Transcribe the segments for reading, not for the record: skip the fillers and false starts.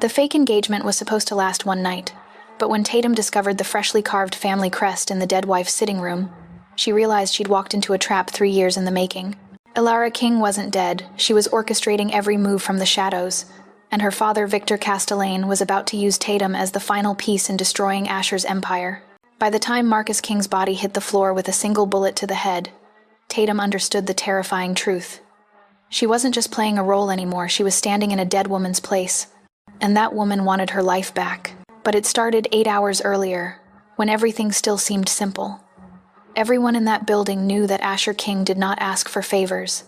The fake engagement was supposed to last one night, but when Tatum discovered the freshly carved family crest in the dead wife's sitting room, she realized she'd walked into a trap 3 years in the making. Ilara King wasn't dead. She was orchestrating every move from the shadows, and her father, Victor Castellane, was about to use Tatum as the final piece in destroying Asher's empire. By the time Marcus King's body hit the floor with a single bullet to the head, Tatum understood the terrifying truth. She wasn't just playing a role anymore, she was standing in a dead woman's place, and that woman wanted her life back. But it started 8 hours earlier, when everything still seemed simple. Everyone in that building knew that Asher King did not ask for favors.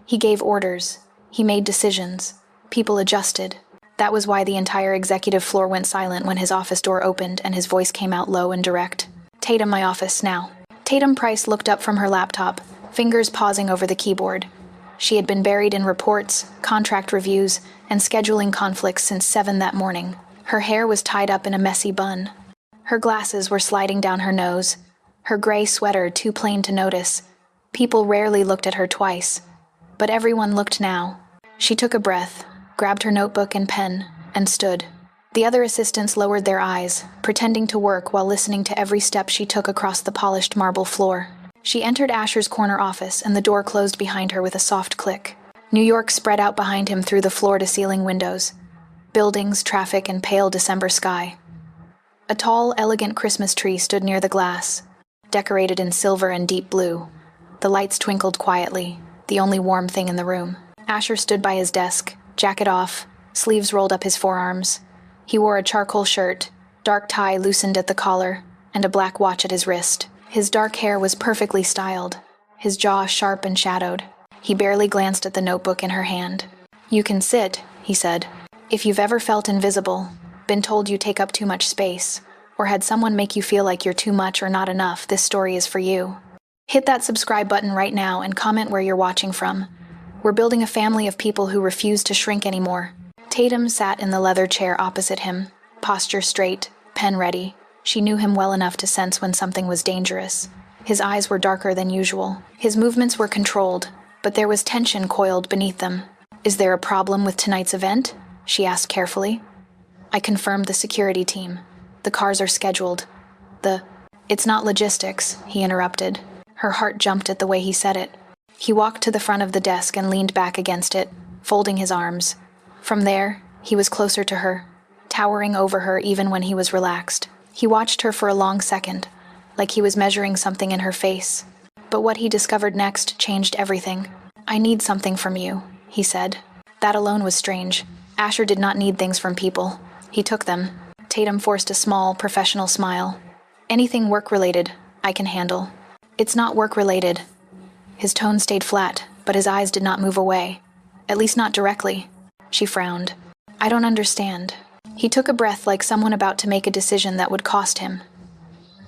He gave orders. He made decisions. People adjusted. That was why the entire executive floor went silent when his office door opened and his voice came out low and direct. "Tatum, my office, now." Tatum Price looked up from her laptop, fingers pausing over the keyboard. She had been buried in reports, contract reviews, and scheduling conflicts since 7 that morning. Her hair was tied up in a messy bun. Her glasses were sliding down her nose, her gray sweater too plain to notice. People rarely looked at her twice, but everyone looked now. She took a breath, grabbed her notebook and pen, and stood. The other assistants lowered their eyes, pretending to work while listening to every step she took across the polished marble floor. She entered Asher's corner office, and the door closed behind her with a soft click. New York spread out behind him through the floor-to-ceiling windows. Buildings, traffic, and pale December sky. A tall, elegant Christmas tree stood near the glass, decorated in silver and deep blue. The lights twinkled quietly, the only warm thing in the room. Asher stood by his desk, jacket off, sleeves rolled up his forearms. He wore a charcoal shirt, dark tie loosened at the collar, and a black watch at his wrist. His dark hair was perfectly styled, his jaw sharp and shadowed. He barely glanced at the notebook in her hand. "You can sit," he said. "If you've ever felt invisible, been told you take up too much space, or had someone make you feel like you're too much or not enough, this story is for you. Hit that subscribe button right now and comment where you're watching from. We're building a family of people who refuse to shrink anymore." Tatum sat in the leather chair opposite him, posture straight, pen ready. She knew him well enough to sense when something was dangerous. His eyes were darker than usual. His movements were controlled, but there was tension coiled beneath them. "Is there a problem with tonight's event?" she asked carefully. "I confirmed the security team. The cars are scheduled. It's not logistics," he interrupted. Her heart jumped at the way he said it. He walked to the front of the desk and leaned back against it, folding his arms. From there, he was closer to her, towering over her even when he was relaxed. He watched her for a long second, like he was measuring something in her face. But what he discovered next changed everything. "I need something from you," he said. That alone was strange. Asher did not need things from people. He took them. Tatum forced a small, professional smile. "Anything work-related, I can handle." "It's not work-related." His tone stayed flat, but his eyes did not move away. At least not directly. She frowned. "I don't understand." He took a breath like someone about to make a decision that would cost him.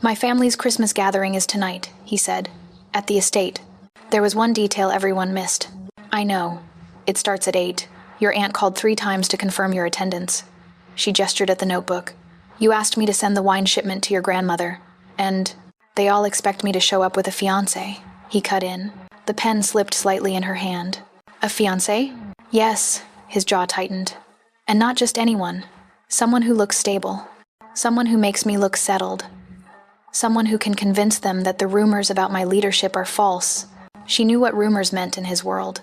"My family's Christmas gathering is tonight," he said, "at the estate. There was one detail everyone missed." "I know. It starts at 8. Your aunt called 3 times to confirm your attendance." She gestured at the notebook. "You asked me to send the wine shipment to your grandmother, and they all expect me to show up with a fiancé," he cut in. The pen slipped slightly in her hand. "A fiancé?" "Yes," his jaw tightened. "And not just anyone. Someone who looks stable. Someone who makes me look settled. Someone who can convince them that the rumors about my leadership are false." She knew what rumors meant in his world.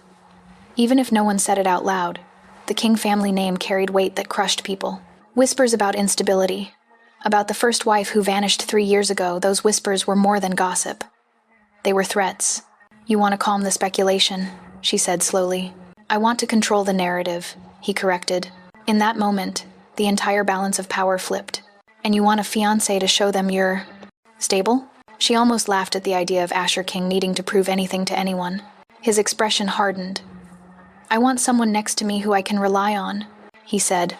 Even if no one said it out loud, the King family name carried weight that crushed people. Whispers about instability. About the first wife who vanished 3 years ago, those whispers were more than gossip. They were threats. "You want to calm the speculation," she said slowly. "I want to control the narrative," he corrected. In that moment, the entire balance of power flipped. "And you want a fiancé to show them you're stable?" She almost laughed at the idea of Asher King needing to prove anything to anyone. His expression hardened. "I want someone next to me who I can rely on," he said.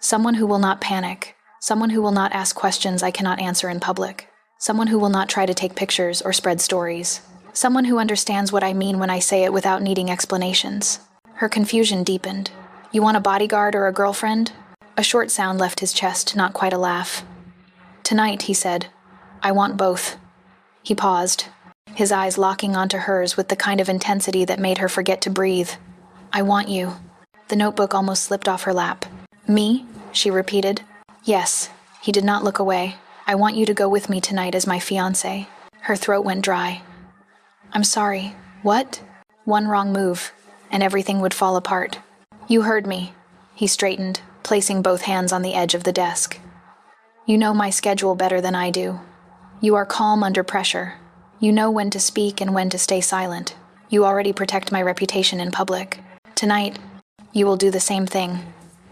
"Someone who will not panic. Someone who will not ask questions I cannot answer in public. Someone who will not try to take pictures or spread stories. Someone who understands what I mean when I say it without needing explanations." Her confusion deepened. "You want a bodyguard or a girlfriend?" A short sound left his chest, not quite a laugh. "Tonight," he said, "I want both." He paused, his eyes locking onto hers with the kind of intensity that made her forget to breathe. "I want you." The notebook almost slipped off her lap. "Me?" she repeated. Yes. He did not look away. I want you to go with me tonight as my fiancé. Her throat went dry. I'm sorry. What? One wrong move, and everything would fall apart. You heard me. He straightened, placing both hands on the edge of the desk. You know my schedule better than I do. You are calm under pressure. You know when to speak and when to stay silent. You already protect my reputation in public. Tonight, you will do the same thing,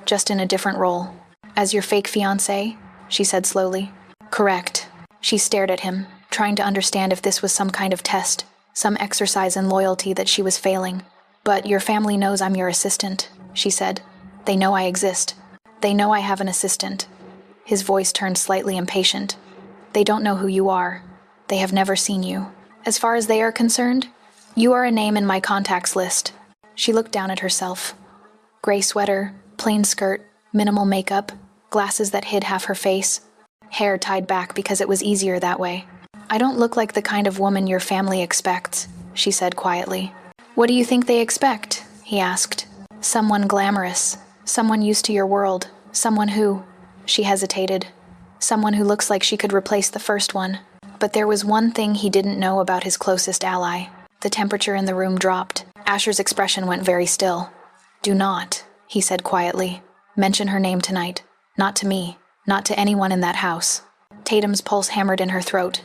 just in a different role. As your fake fiancé, she said slowly. Correct. She stared at him, trying to understand if this was some kind of test, some exercise in loyalty that she was failing. But your family knows I'm your assistant, she said. They know I exist. They know I have an assistant. His voice turned slightly impatient. They don't know who you are. They have never seen you. As far as they are concerned, you are a name in my contacts list. She looked down at herself. Gray sweater, plain skirt, minimal makeup, glasses that hid half her face, hair tied back because it was easier that way. I don't look like the kind of woman your family expects, she said quietly. What do you think they expect? He asked. Someone glamorous, someone used to your world, someone who... She hesitated. Someone who looks like she could replace the first one. But there was one thing he didn't know about his closest ally. The temperature in the room dropped. Asher's expression went very still. Do not, he said quietly, mention her name tonight. Not to me, not to anyone in that house. Tatum's pulse hammered in her throat.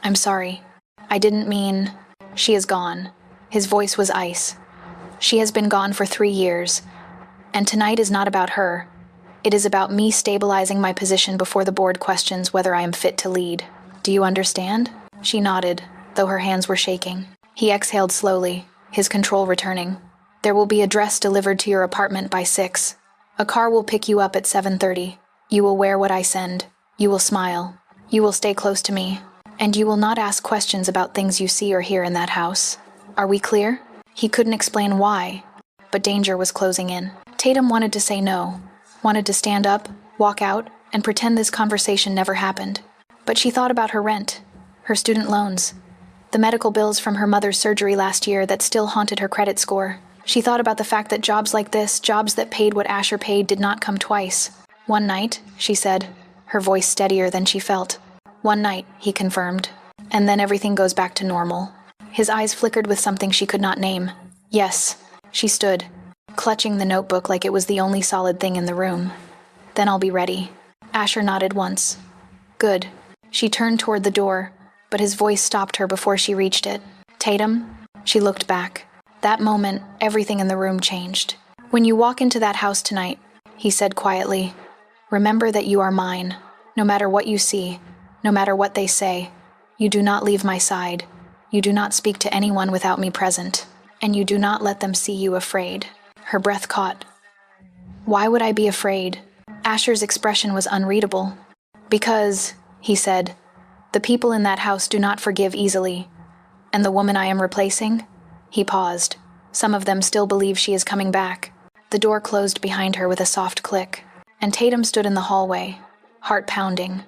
I'm sorry. I didn't mean... She is gone. His voice was ice. She has been gone for 3 years. And tonight is not about her. It is about me stabilizing my position before the board questions whether I am fit to lead. Do you understand? She nodded, though her hands were shaking. He exhaled slowly, his control returning. There will be a dress delivered to your apartment by 6. A car will pick you up at 7:30. You will wear what I send. You will smile. You will stay close to me. And you will not ask questions about things you see or hear in that house. Are we clear? He couldn't explain why, but danger was closing in. Tatum wanted to say no, wanted to stand up, walk out, and pretend this conversation never happened. But she thought about her rent, her student loans, the medical bills from her mother's surgery last year that still haunted her credit score. She thought about the fact that jobs like this, jobs that paid what Asher paid, did not come twice. One night, she said, her voice steadier than she felt. One night, he confirmed. And then everything goes back to normal. His eyes flickered with something she could not name. Yes. She stood, clutching the notebook like it was the only solid thing in the room. Then I'll be ready. Asher nodded once. Good. She turned toward the door, but his voice stopped her before she reached it. Tatum? She looked back. That moment, everything in the room changed. When you walk into that house tonight, he said quietly, remember that you are mine. No matter what you see, no matter what they say, you do not leave my side. You do not speak to anyone without me present, and you do not let them see you afraid. Her breath caught. Why would I be afraid? Asher's expression was unreadable. Because, he said, the people in that house do not forgive easily. And the woman I am replacing? He paused. Some of them still believe she is coming back. The door closed behind her with a soft click, and Tatum stood in the hallway, heart pounding,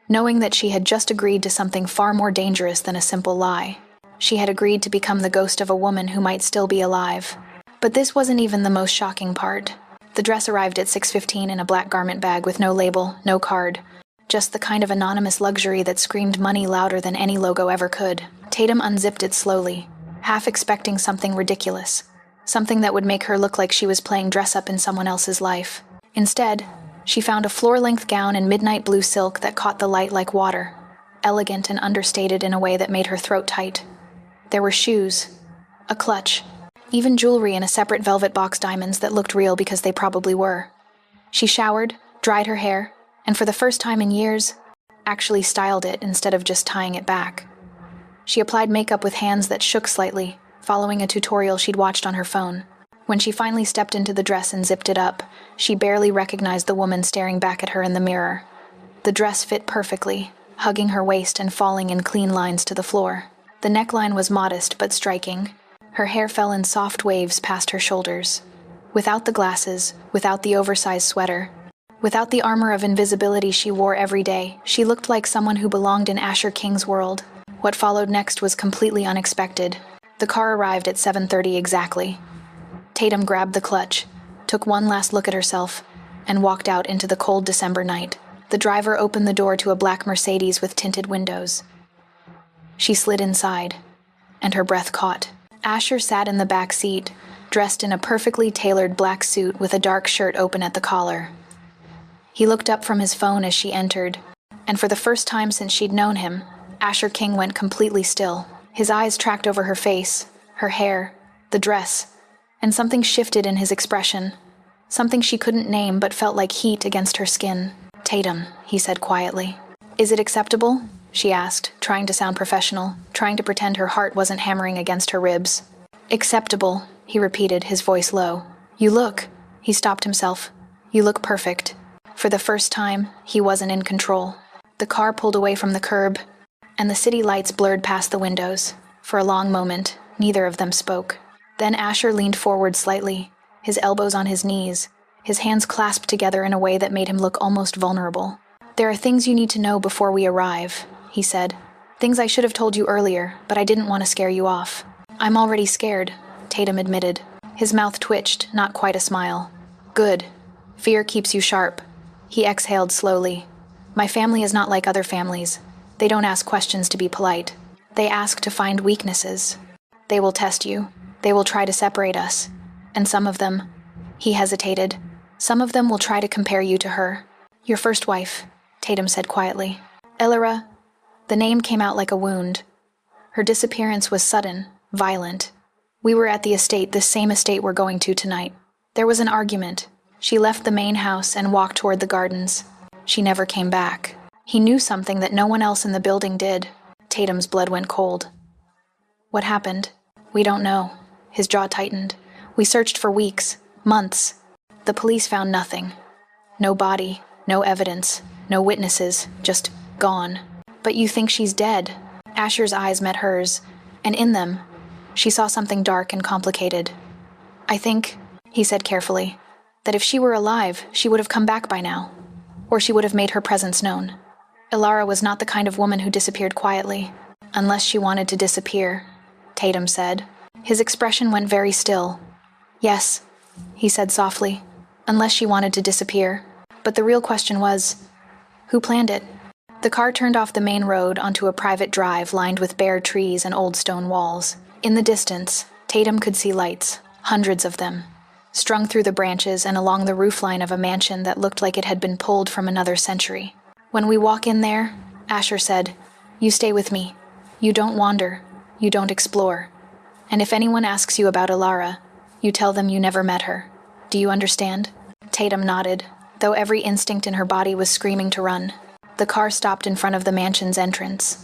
knowing that she had just agreed to something far more dangerous than a simple lie. She had agreed to become the ghost of a woman who might still be alive. But this wasn't even the most shocking part. The dress arrived at 6:15 in a black garment bag with no label, no card. Just the kind of anonymous luxury that screamed money louder than any logo ever could. Tatum unzipped it slowly, half expecting something ridiculous. Something that would make her look like she was playing dress-up in someone else's life. Instead, she found a floor-length gown in midnight blue silk that caught the light like water, elegant and understated in a way that made her throat tight. There were shoes, a clutch, even jewelry in a separate velvet box diamonds that looked real because they probably were. She showered, dried her hair, and for the first time in years, actually styled it instead of just tying it back. She applied makeup with hands that shook slightly, following a tutorial she'd watched on her phone. When she finally stepped into the dress and zipped it up, she barely recognized the woman staring back at her in the mirror. The dress fit perfectly, hugging her waist and falling in clean lines to the floor. The neckline was modest but striking. Her hair fell in soft waves past her shoulders. Without the glasses, without the oversized sweater, without the armor of invisibility she wore every day, she looked like someone who belonged in Asher King's world. What followed next was completely unexpected. The car arrived at 7:30 exactly. Tatum grabbed the clutch, took one last look at herself, and walked out into the cold December night. The driver opened the door to a black Mercedes with tinted windows. She slid inside, and her breath caught. Asher sat in the back seat, dressed in a perfectly tailored black suit with a dark shirt open at the collar. He looked up from his phone as she entered, and for the first time since she'd known him, Asher King went completely still. His eyes tracked over her face, her hair, the dress, and something shifted in his expression. Something she couldn't name but felt like heat against her skin. "Tatum," he said quietly. "Is it acceptable?" she asked, trying to sound professional, trying to pretend her heart wasn't hammering against her ribs. "Acceptable," he repeated, his voice low. "You look," he stopped himself. "You look perfect." For the first time, he wasn't in control. The car pulled away from the curb, and the city lights blurred past the windows. For a long moment, neither of them spoke. Then Asher leaned forward slightly, his elbows on his knees, his hands clasped together in a way that made him look almost vulnerable. "There are things you need to know before we arrive," he said. "Things I should have told you earlier, but I didn't want to scare you off." "I'm already scared," Tatum admitted. His mouth twitched, not quite a smile. "Good. Fear keeps you sharp." He exhaled slowly. "My family is not like other families. They don't ask questions to be polite. They ask to find weaknesses. They will test you. They will try to separate us. And some of them," he hesitated, "some of them will try to compare you to her. Your first wife," Tatum said quietly. "Ellara." The name came out like a wound. "Her disappearance was sudden, violent. We were at the estate, this same estate we're going to tonight. There was an argument. She left the main house and walked toward the gardens. She never came back." He knew something that no one else in the building did. Tatum's blood went cold. "What happened?" "We don't know." His jaw tightened. "We searched for weeks, months. The police found nothing. No body, no evidence, no witnesses, just gone." "But you think she's dead?" Asher's eyes met hers, and in them, she saw something dark and complicated. "I think," he said carefully, "that if she were alive, she would have come back by now. Or she would have made her presence known. Ellara was not the kind of woman who disappeared quietly. Unless she wanted to disappear," Tatum said. His expression went very still. "Yes," he said softly, "unless she wanted to disappear. But the real question was, who planned it?" The car turned off the main road onto a private drive lined with bare trees and old stone walls. In the distance, Tatum could see lights, hundreds of them, strung through the branches and along the roofline of a mansion that looked like it had been pulled from another century. "When we walk in there," Asher said, "you stay with me. You don't wander. You don't explore. And if anyone asks you about Ellara, you tell them you never met her. Do you understand?" Tatum nodded, though every instinct in her body was screaming to run. The car stopped in front of the mansion's entrance,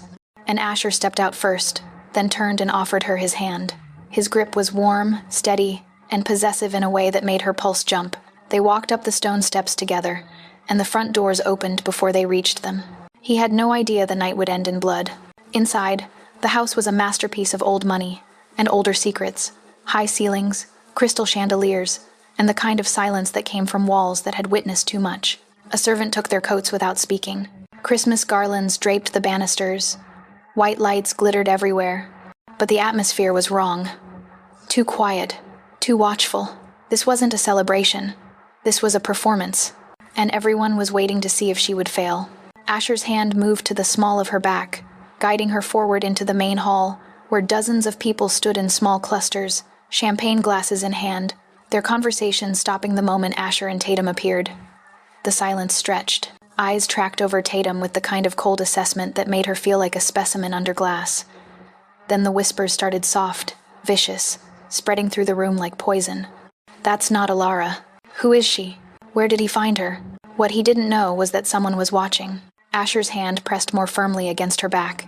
and Asher stepped out first, then turned and offered her his hand. His grip was warm, steady, and possessive in a way that made her pulse jump. They walked up the stone steps together, and the front doors opened before they reached them. He had no idea the night would end in blood. Inside, the house was a masterpiece of old money and older secrets, high ceilings, crystal chandeliers, and the kind of silence that came from walls that had witnessed too much. A servant took their coats without speaking. Christmas garlands draped the banisters. White lights glittered everywhere. But the atmosphere was wrong. Too quiet, too watchful. This wasn't a celebration. This was a performance. And everyone was waiting to see if she would fail. Asher's hand moved to the small of her back, guiding her forward into the main hall, where dozens of people stood in small clusters, champagne glasses in hand, their conversation stopping the moment Asher and Tatum appeared. The silence stretched. Eyes tracked over Tatum with the kind of cold assessment that made her feel like a specimen under glass. Then the whispers started soft, vicious, spreading through the room like poison. "That's not Ellara. Who is she? Where did he find her?" What he didn't know was that someone was watching. Asher's hand pressed more firmly against her back,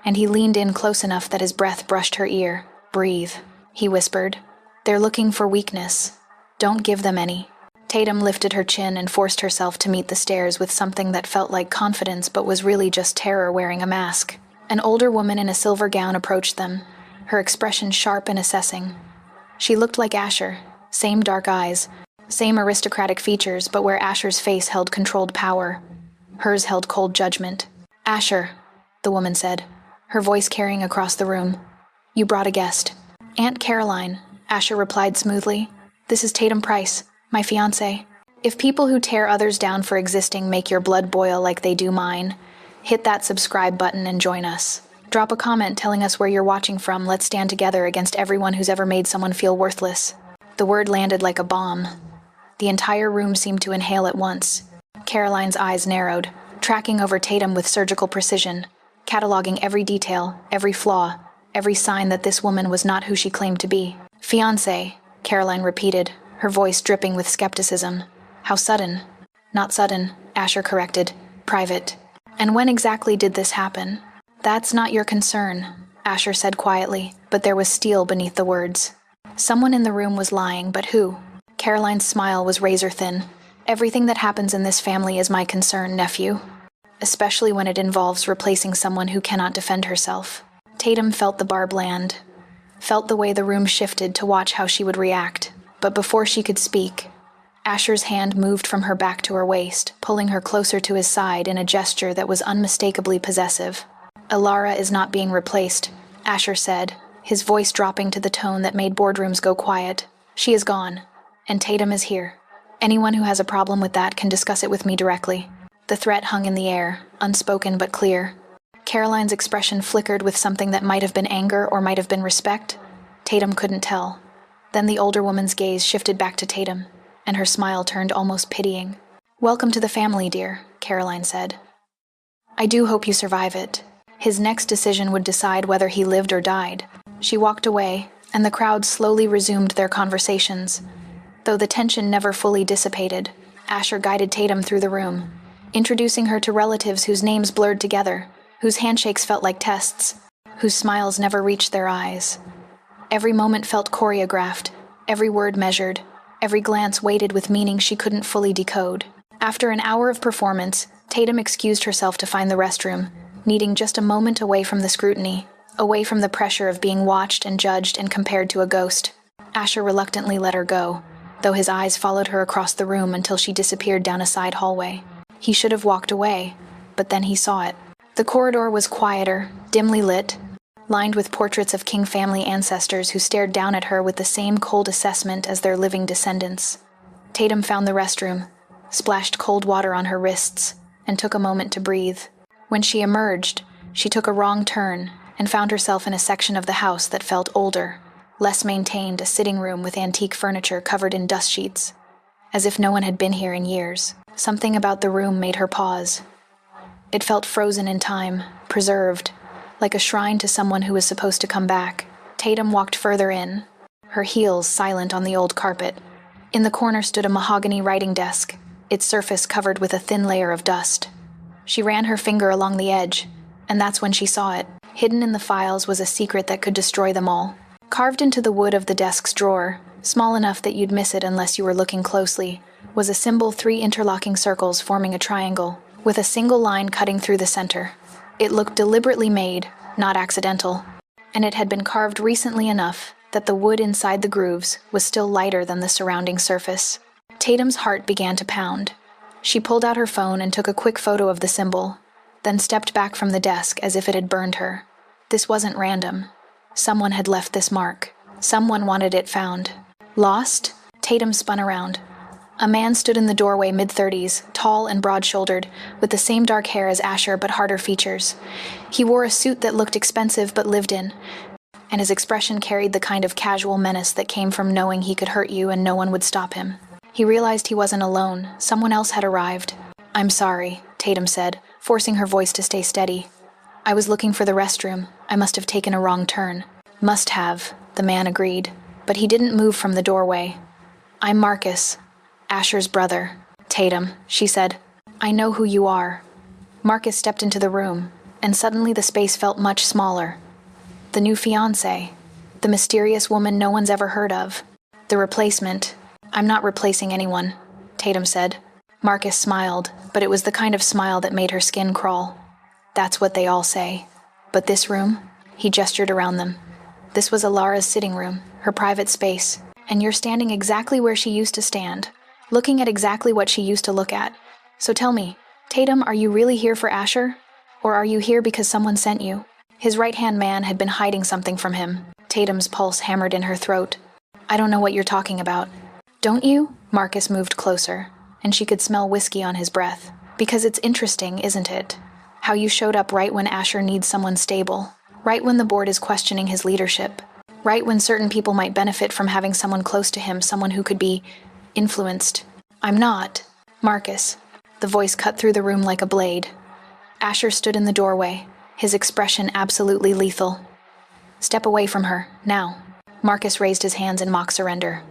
and he leaned in close enough that his breath brushed her ear. "Breathe," he whispered. "They're looking for weakness. Don't give them any." Tatum lifted her chin and forced herself to meet the stares with something that felt like confidence but was really just terror wearing a mask. An older woman in a silver gown approached them, her expression sharp and assessing. She looked like Asher, same dark eyes, same aristocratic features, but where Asher's face held controlled power, hers held cold judgment. "Asher," the woman said, her voice carrying across the room. "You brought a guest." "Aunt Caroline," Asher replied smoothly. "This is Tatum Price, my fiancé." If people who tear others down for existing make your blood boil like they do mine, hit that subscribe button and join us. Drop a comment telling us where you're watching from. Let's stand together against everyone who's ever made someone feel worthless. The word landed like a bomb. The entire room seemed to inhale at once. Caroline's eyes narrowed, tracking over Tatum with surgical precision, cataloging every detail, every flaw, every sign that this woman was not who she claimed to be. Fiancé, Caroline repeated, her voice dripping with skepticism. How sudden? Not sudden, Asher corrected. Private. And when exactly did this happen? That's not your concern, Asher said quietly, but there was steel beneath the words. Someone in the room was lying, but who? Caroline's smile was razor-thin. Everything that happens in this family is my concern, nephew. Especially when it involves replacing someone who cannot defend herself. Tatum felt the barb land. Felt the way the room shifted to watch how she would react. But before she could speak, Asher's hand moved from her back to her waist, pulling her closer to his side in a gesture that was unmistakably possessive. Alara is not being replaced, Asher said, his voice dropping to the tone that made boardrooms go quiet. She is gone, and Tatum is here. Anyone who has a problem with that can discuss it with me directly. The threat hung in the air, unspoken but clear. Caroline's expression flickered with something that might have been anger or might have been respect. Tatum couldn't tell. Then the older woman's gaze shifted back to Tatum, and her smile turned almost pitying. Welcome to the family, dear, Caroline said. I do hope you survive it. His next decision would decide whether he lived or died. She walked away, and the crowd slowly resumed their conversations. Though the tension never fully dissipated, Asher guided Tatum through the room, introducing her to relatives whose names blurred together, whose handshakes felt like tests, whose smiles never reached their eyes. Every moment felt choreographed, every word measured, every glance weighted with meaning she couldn't fully decode. After an hour of performance, Tatum excused herself to find the restroom, needing just a moment away from the scrutiny, away from the pressure of being watched and judged and compared to a ghost. Asher reluctantly let her go, though his eyes followed her across the room until she disappeared down a side hallway. He should have walked away, but then he saw it. The corridor was quieter, dimly lit, lined with portraits of King family ancestors who stared down at her with the same cold assessment as their living descendants. Tatum found the restroom, splashed cold water on her wrists, and took a moment to breathe. When she emerged, she took a wrong turn and found herself in a section of the house that felt older, less maintained, a sitting room with antique furniture covered in dust sheets, as if no one had been here in years. Something about the room made her pause. It felt frozen in time, preserved, like a shrine to someone who was supposed to come back. Tatum walked further in, her heels silent on the old carpet. In the corner stood a mahogany writing desk, its surface covered with a thin layer of dust. She ran her finger along the edge, and that's when she saw it. Hidden in the files was a secret that could destroy them all. Carved into the wood of the desk's drawer, small enough that you'd miss it unless you were looking closely, was a symbol, 3 interlocking circles forming a triangle, with a single line cutting through the center. It looked deliberately made, not accidental, and it had been carved recently enough that the wood inside the grooves was still lighter than the surrounding surface. Tatum's heart began to pound. She pulled out her phone and took a quick photo of the symbol, then stepped back from the desk as if it had burned her. This wasn't random. Someone had left this mark. Someone wanted it found. Lost? Tatum spun around. A man stood in the doorway, mid-30s, tall and broad-shouldered, with the same dark hair as Asher but harder features. He wore a suit that looked expensive but lived in, and his expression carried the kind of casual menace that came from knowing he could hurt you and no one would stop him. He realized he wasn't alone. Someone else had arrived. I'm sorry, Tatum said, forcing her voice to stay steady. I was looking for the restroom. I must have taken a wrong turn. Must have, the man agreed, but he didn't move from the doorway. I'm Marcus, Asher's brother. Tatum, she said. I know who you are. Marcus stepped into the room, and suddenly the space felt much smaller. The new fiancé, the mysterious woman no one's ever heard of, the replacement. I'm not replacing anyone, Tatum said. Marcus smiled, but it was the kind of smile that made her skin crawl. That's what they all say. But this room? He gestured around them. This was Alara's sitting room, her private space, and you're standing exactly where she used to stand, looking at exactly what she used to look at. So tell me, Tatum, are you really here for Asher? Or are you here because someone sent you? His right-hand man had been hiding something from him. Tatum's pulse hammered in her throat. I don't know what you're talking about. Don't you? Marcus moved closer, and she could smell whiskey on his breath. Because it's interesting, isn't it? How you showed up right when Asher needs someone stable, right when the board is questioning his leadership, right when certain people might benefit from having someone close to him, someone who could be influenced. I'm not. Marcus. The voice cut through the room like a blade. Asher stood in the doorway, his expression absolutely lethal. Step away from her, now. Marcus raised his hands in mock surrender,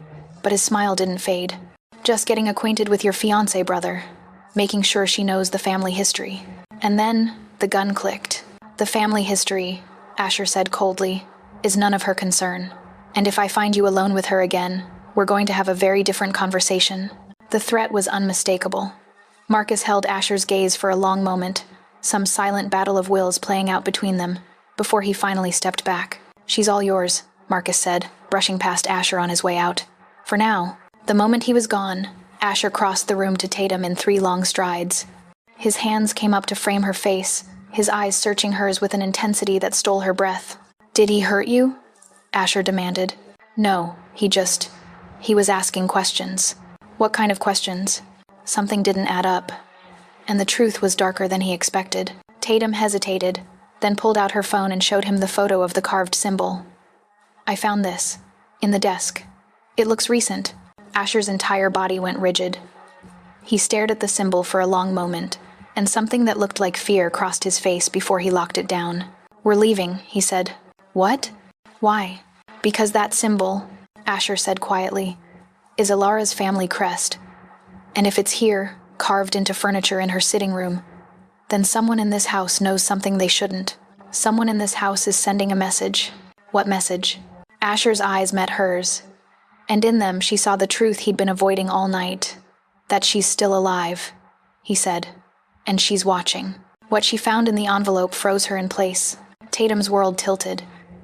but his smile didn't fade. Just getting acquainted with your fiancé, brother. Making sure she knows the family history. And then, the gun clicked. The family history, Asher said coldly, is none of her concern. And if I find you alone with her again, we're going to have a very different conversation. The threat was unmistakable. Marcus held Asher's gaze for a long moment, some silent battle of wills playing out between them, before he finally stepped back. She's all yours, Marcus said, brushing past Asher on his way out. For now. The moment he was gone, Asher crossed the room to Tatum in 3 long strides. His hands came up to frame her face, his eyes searching hers with an intensity that stole her breath. Did he hurt you? Asher demanded. No, he was asking questions. What kind of questions? Something didn't add up. And the truth was darker than he expected. Tatum hesitated, then pulled out her phone and showed him the photo of the carved symbol. I found this. In the desk. It looks recent. Asher's entire body went rigid. He stared at the symbol for a long moment, and something that looked like fear crossed his face before he locked it down. We're leaving, he said. What? Why? Because that symbol, Asher said quietly, is Alara's family crest. And if it's here, carved into furniture in her sitting room, then someone in this house knows something they shouldn't. Someone in this house is sending a message. What message? Asher's eyes met hers, and in them she saw the truth he'd been avoiding all night. That she's still alive, he said, and she's watching. What she found in the envelope froze her in place. Tatum's world tilted.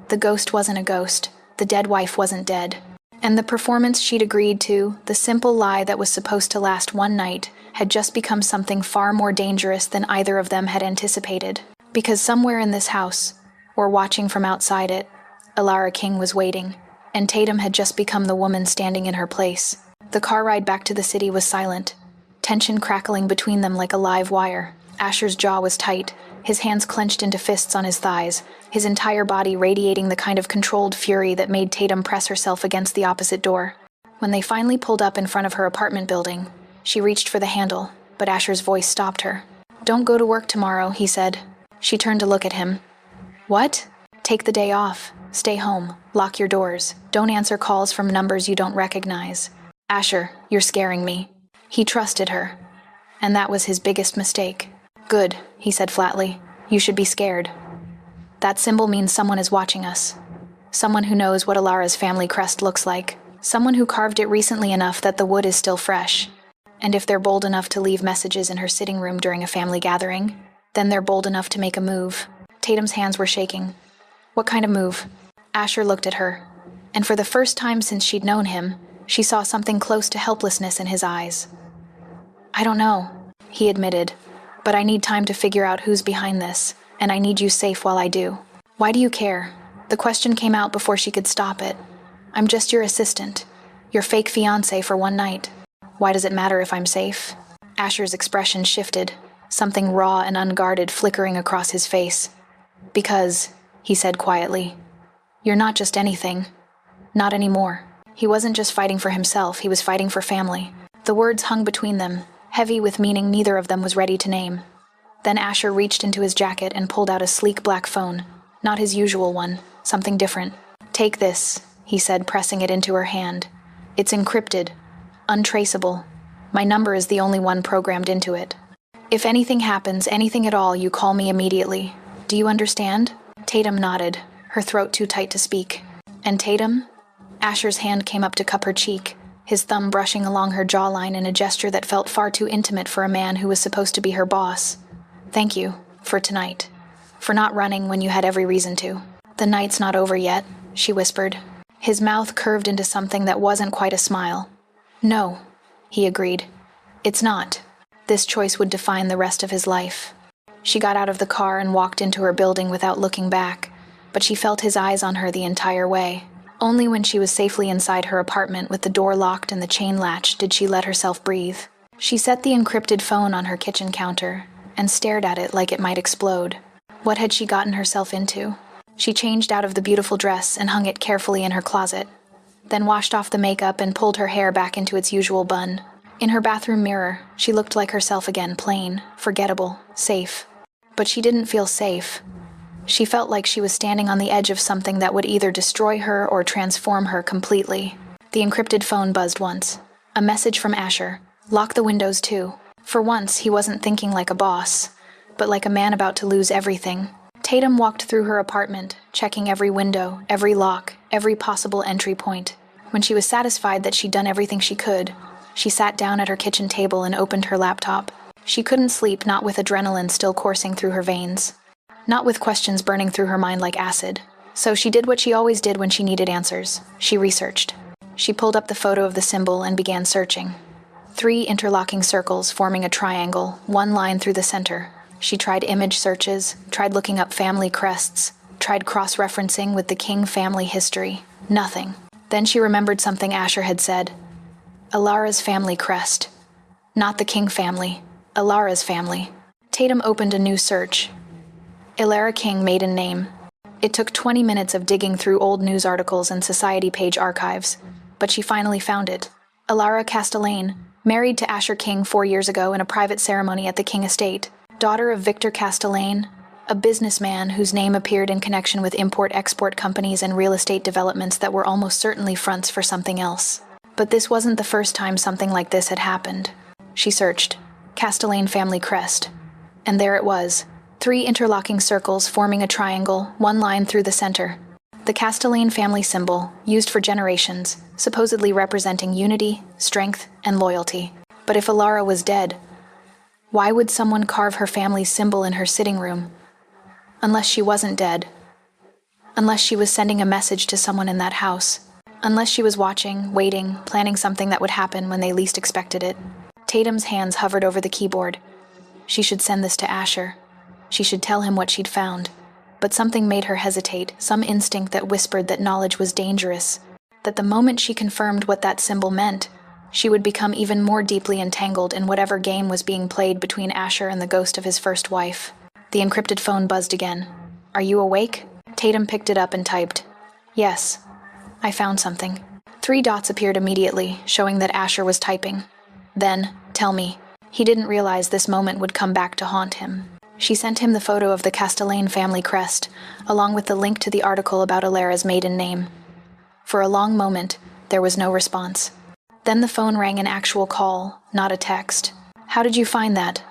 The ghost wasn't a ghost. The dead wife wasn't dead. And the performance she'd agreed to, the simple lie that was supposed to last one night, had just become something far more dangerous than either of them had anticipated. Because somewhere in this house, or watching from outside it, Alara King was waiting, and Tatum had just become the woman standing in her place. The car ride back to the city was silent, tension crackling between them like a live wire. Asher's jaw was tight, his hands clenched into fists on his thighs, his entire body radiating the kind of controlled fury that made Tatum press herself against the opposite door. When they finally pulled up in front of her apartment building, she reached for the handle, but Asher's voice stopped her. Don't go to work tomorrow, he said. She turned to look at him. What? Take the day off. Stay home. Lock your doors. Don't answer calls from numbers you don't recognize. Asher, you're scaring me. He trusted her, and that was his biggest mistake. Good, he said flatly. You should be scared. That symbol means someone is watching us. Someone who knows what Alara's family crest looks like. Someone who carved it recently enough that the wood is still fresh. And if they're bold enough to leave messages in her sitting room during a family gathering, then they're bold enough to make a move. Tatum's hands were shaking. What kind of move? Asher looked at her, and for the first time since she'd known him, she saw something close to helplessness in his eyes. I don't know, he admitted, but I need time to figure out who's behind this, and I need you safe while I do. Why do you care? The question came out before she could stop it. I'm just your assistant, your fake fiancé for one night. Why does it matter if I'm safe? Asher's expression shifted, something raw and unguarded flickering across his face. Because, he said quietly, you're not just anything. Not anymore. He wasn't just fighting for himself, he was fighting for family. The words hung between them, heavy with meaning neither of them was ready to name. Then Asher reached into his jacket and pulled out a sleek black phone. Not his usual one, something different. Take this, he said, pressing it into her hand. It's encrypted, untraceable. My number is the only one programmed into it. If anything happens, anything at all, you call me immediately. Do you understand? Tatum nodded, her throat too tight to speak. And Tatum? Asher's hand came up to cup her cheek, his thumb brushing along her jawline in a gesture that felt far too intimate for a man who was supposed to be her boss. Thank you, for tonight. For not running when you had every reason to. The night's not over yet, she whispered. His mouth curved into something that wasn't quite a smile. No, he agreed. It's not. This choice would define the rest of his life. She got out of the car and walked into her building without looking back, but she felt his eyes on her the entire way. Only when she was safely inside her apartment with the door locked and the chain latched did she let herself breathe. She set the encrypted phone on her kitchen counter and stared at it like it might explode. What had she gotten herself into? She changed out of the beautiful dress and hung it carefully in her closet, then washed off the makeup and pulled her hair back into its usual bun. In her bathroom mirror, she looked like herself again, plain, forgettable, safe. But she didn't feel safe. She felt like she was standing on the edge of something that would either destroy her or transform her completely. The encrypted phone buzzed once. A message from Asher. Lock the windows too. For once, he wasn't thinking like a boss, but like a man about to lose everything. Tatum walked through her apartment, checking every window, every lock, every possible entry point. When she was satisfied that she'd done everything she could, she sat down at her kitchen table and opened her laptop. She couldn't sleep, not with adrenaline still coursing through her veins, not with questions burning through her mind like acid. So she did what she always did when she needed answers. She researched. She pulled up the photo of the symbol and began searching. 3 interlocking circles forming a triangle, 1 line through the center. She tried image searches, tried looking up family crests, tried cross-referencing with the King family history. Nothing. Then she remembered something Asher had said. Alara's family crest. Not the King family. Alara's family. Tatum opened a new search. Alara King maiden name. It took 20 minutes of digging through old news articles and society page archives, but she finally found it. Alara Castellane, married to Asher King 4 years ago in a private ceremony at the King estate. Daughter of Victor Castellane, a businessman whose name appeared in connection with import-export companies and real estate developments that were almost certainly fronts for something else. But this wasn't the first time something like this had happened. She searched. Castellane family crest. And there it was. 3 interlocking circles forming a triangle, 1 line through the center. The Castellane family symbol, used for generations, supposedly representing unity, strength, and loyalty. But if Alara was dead, why would someone carve her family's symbol in her sitting room? Unless she wasn't dead. Unless she was sending a message to someone in that house. Unless she was watching, waiting, planning something that would happen when they least expected it. Tatum's hands hovered over the keyboard. She should send this to Asher. She should tell him what she'd found. But something made her hesitate, some instinct that whispered that knowledge was dangerous, that the moment she confirmed what that symbol meant, she would become even more deeply entangled in whatever game was being played between Asher and the ghost of his first wife. The encrypted phone buzzed again. Are you awake? Tatum picked it up and typed. Yes. I found something. 3 dots appeared immediately, showing that Asher was typing. Then, tell me. He didn't realize this moment would come back to haunt him. She sent him the photo of the Castellane family crest, along with the link to the article about Alara's maiden name. For a long moment, there was no response. Then the phone rang an actual call, not a text. How did you find that?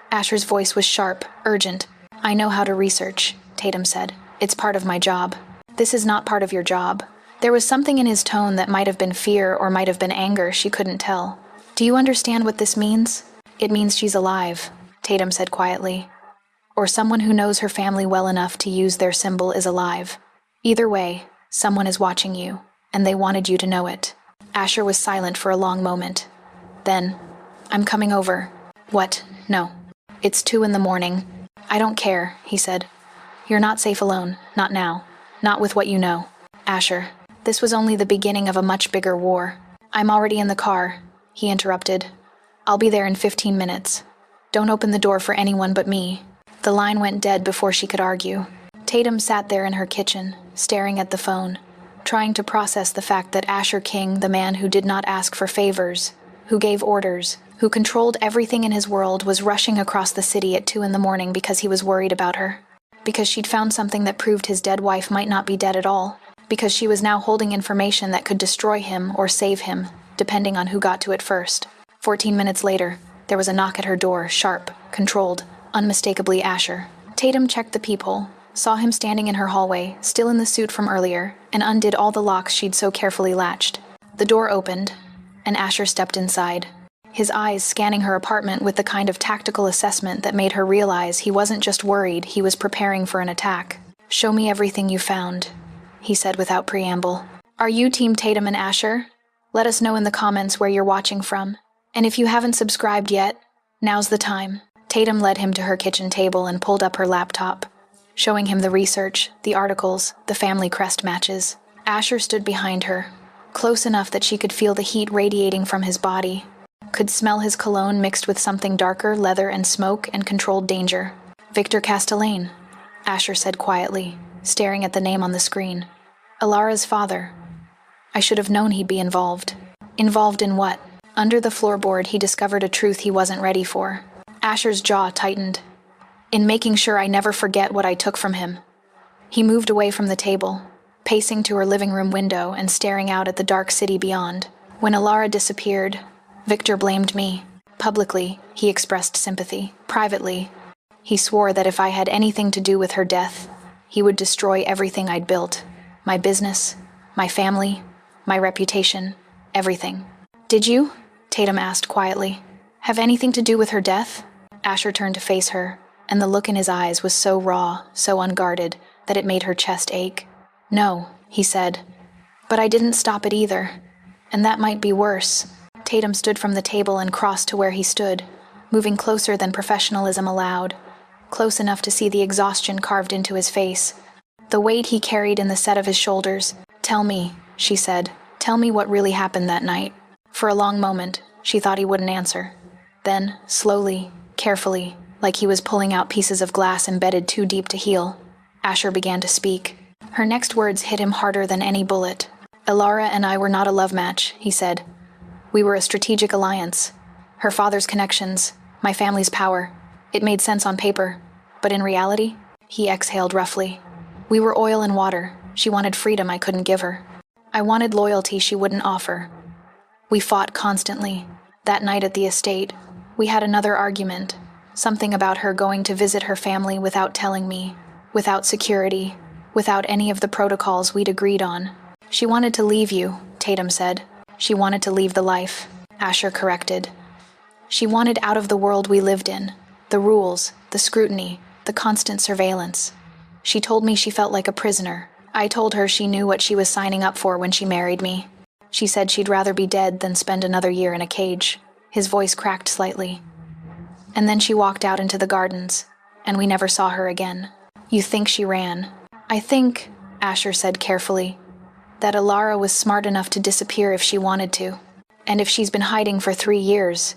Asher's voice was sharp, urgent. I know how to research, Tatum said. It's part of my job. This is not part of your job. There was something in his tone that might have been fear or might have been anger, she couldn't tell. Do you understand what this means? It means she's alive, Tatum said quietly. Or someone who knows her family well enough to use their symbol is alive. Either way, someone is watching you, and they wanted you to know it. Asher was silent for a long moment. Then, I'm coming over. What? No. It's 2 a.m. I don't care, he said. You're not safe alone, not now. Not with what you know. Asher, this was only the beginning of a much bigger war. I'm already in the car, he interrupted. I'll be there in 15 minutes. Don't open the door for anyone but me. The line went dead before she could argue. Tatum sat there in her kitchen, staring at the phone, trying to process the fact that Asher King, the man who did not ask for favors, who gave orders, who controlled everything in his world, was rushing across the city at 2 a.m. because he was worried about her. Because she'd found something that proved his dead wife might not be dead at all. Because she was now holding information that could destroy him or save him, depending on who got to it first. 14 minutes later, there was a knock at her door, sharp, controlled, unmistakably Asher. Tatum checked the peephole, saw him standing in her hallway, still in the suit from earlier, and undid all the locks she'd so carefully latched. The door opened, and Asher stepped inside, his eyes scanning her apartment with the kind of tactical assessment that made her realize he wasn't just worried, he was preparing for an attack. Show me everything you found, he said without preamble. Are you Team Tatum and Asher? Let us know in the comments where you're watching from. And if you haven't subscribed yet, now's the time. Tatum led him to her kitchen table and pulled up her laptop, showing him the research, the articles, the family crest matches. Asher stood behind her, close enough that she could feel the heat radiating from his body. Could smell his cologne mixed with something darker, leather and smoke and controlled danger. Victor Castellane, Asher said quietly, staring at the name on the screen. Alara's father. I should have known he'd be involved. Involved in what? Under the floorboard, he discovered a truth he wasn't ready for. Asher's jaw tightened. In making sure I never forget what I took from him. He moved away from the table, pacing to her living room window and staring out at the dark city beyond. When Alara disappeared, Victor blamed me. Publicly, he expressed sympathy. Privately, he swore that if I had anything to do with her death, he would destroy everything I'd built. My business, my family, my reputation, everything. Did you? Tatum asked quietly. Have anything to do with her death? Asher turned to face her, and the look in his eyes was so raw, so unguarded, that it made her chest ache. No, he said. But I didn't stop it either. And that might be worse. Tatum stood from the table and crossed to where he stood, moving closer than professionalism allowed, close enough to see the exhaustion carved into his face, the weight he carried in the set of his shoulders. Tell me, she said. Tell me what really happened that night. For a long moment, she thought he wouldn't answer. Then, slowly, carefully, like he was pulling out pieces of glass embedded too deep to heal, Asher began to speak. Her next words hit him harder than any bullet. Alara and I were not a love match, he said. We were a strategic alliance. Her father's connections, my family's power. It made sense on paper. But in reality, he exhaled roughly. We were oil and water. She wanted freedom I couldn't give her. I wanted loyalty she wouldn't offer. We fought constantly. That night at the estate, we had another argument. Something about her going to visit her family without telling me, without security, without any of the protocols we'd agreed on. She wanted to leave you, Tatum said. She wanted to leave the life, Asher corrected. She wanted out of the world we lived in, the rules, the scrutiny, the constant surveillance. She told me she felt like a prisoner. I told her she knew what she was signing up for when she married me. She said she'd rather be dead than spend another year in a cage. His voice cracked slightly. And then she walked out into the gardens, and we never saw her again. You think she ran? I think, Asher said carefully, that Alara was smart enough to disappear if she wanted to. And if she's been hiding for 3 years,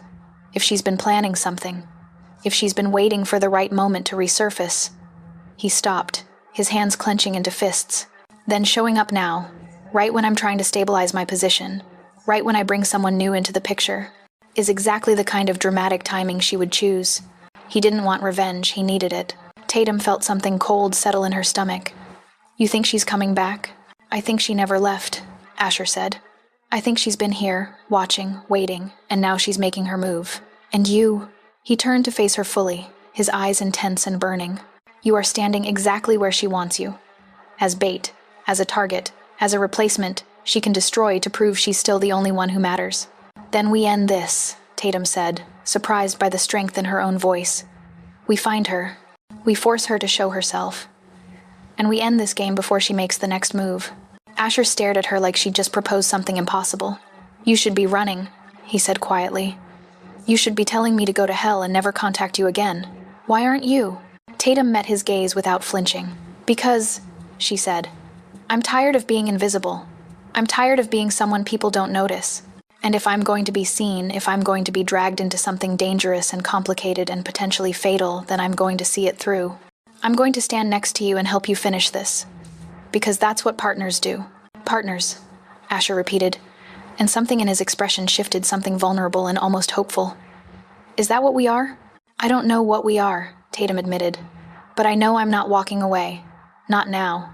if she's been planning something, if she's been waiting for the right moment to resurface. He stopped, his hands clenching into fists. Then showing up now, right when I'm trying to stabilize my position, right when I bring someone new into the picture, is exactly the kind of dramatic timing she would choose. He didn't want revenge, he needed it. Tatum felt something cold settle in her stomach. You think she's coming back? I think she never left, Asher said. I think she's been here, watching, waiting, and now she's making her move. And you... He turned to face her fully, his eyes intense and burning. You are standing exactly where she wants you. As bait, as a target, as a replacement she can destroy to prove she's still the only one who matters. Then we end this, Tatum said, surprised by the strength in her own voice. We find her. We force her to show herself. And we end this game before she makes the next move. Asher stared at her like she'd just proposed something impossible. You should be running, he said quietly. You should be telling me to go to hell and never contact you again. Why aren't you? Tatum met his gaze without flinching. Because, she said, I'm tired of being invisible. I'm tired of being someone people don't notice. And if I'm going to be seen, if I'm going to be dragged into something dangerous and complicated and potentially fatal, then I'm going to see it through. I'm going to stand next to you and help you finish this. Because that's what partners do. Partners, Asher repeated, and something in his expression shifted, something vulnerable and almost hopeful. Is that what we are? I don't know what we are, Tatum admitted. But I know I'm not walking away. Not now.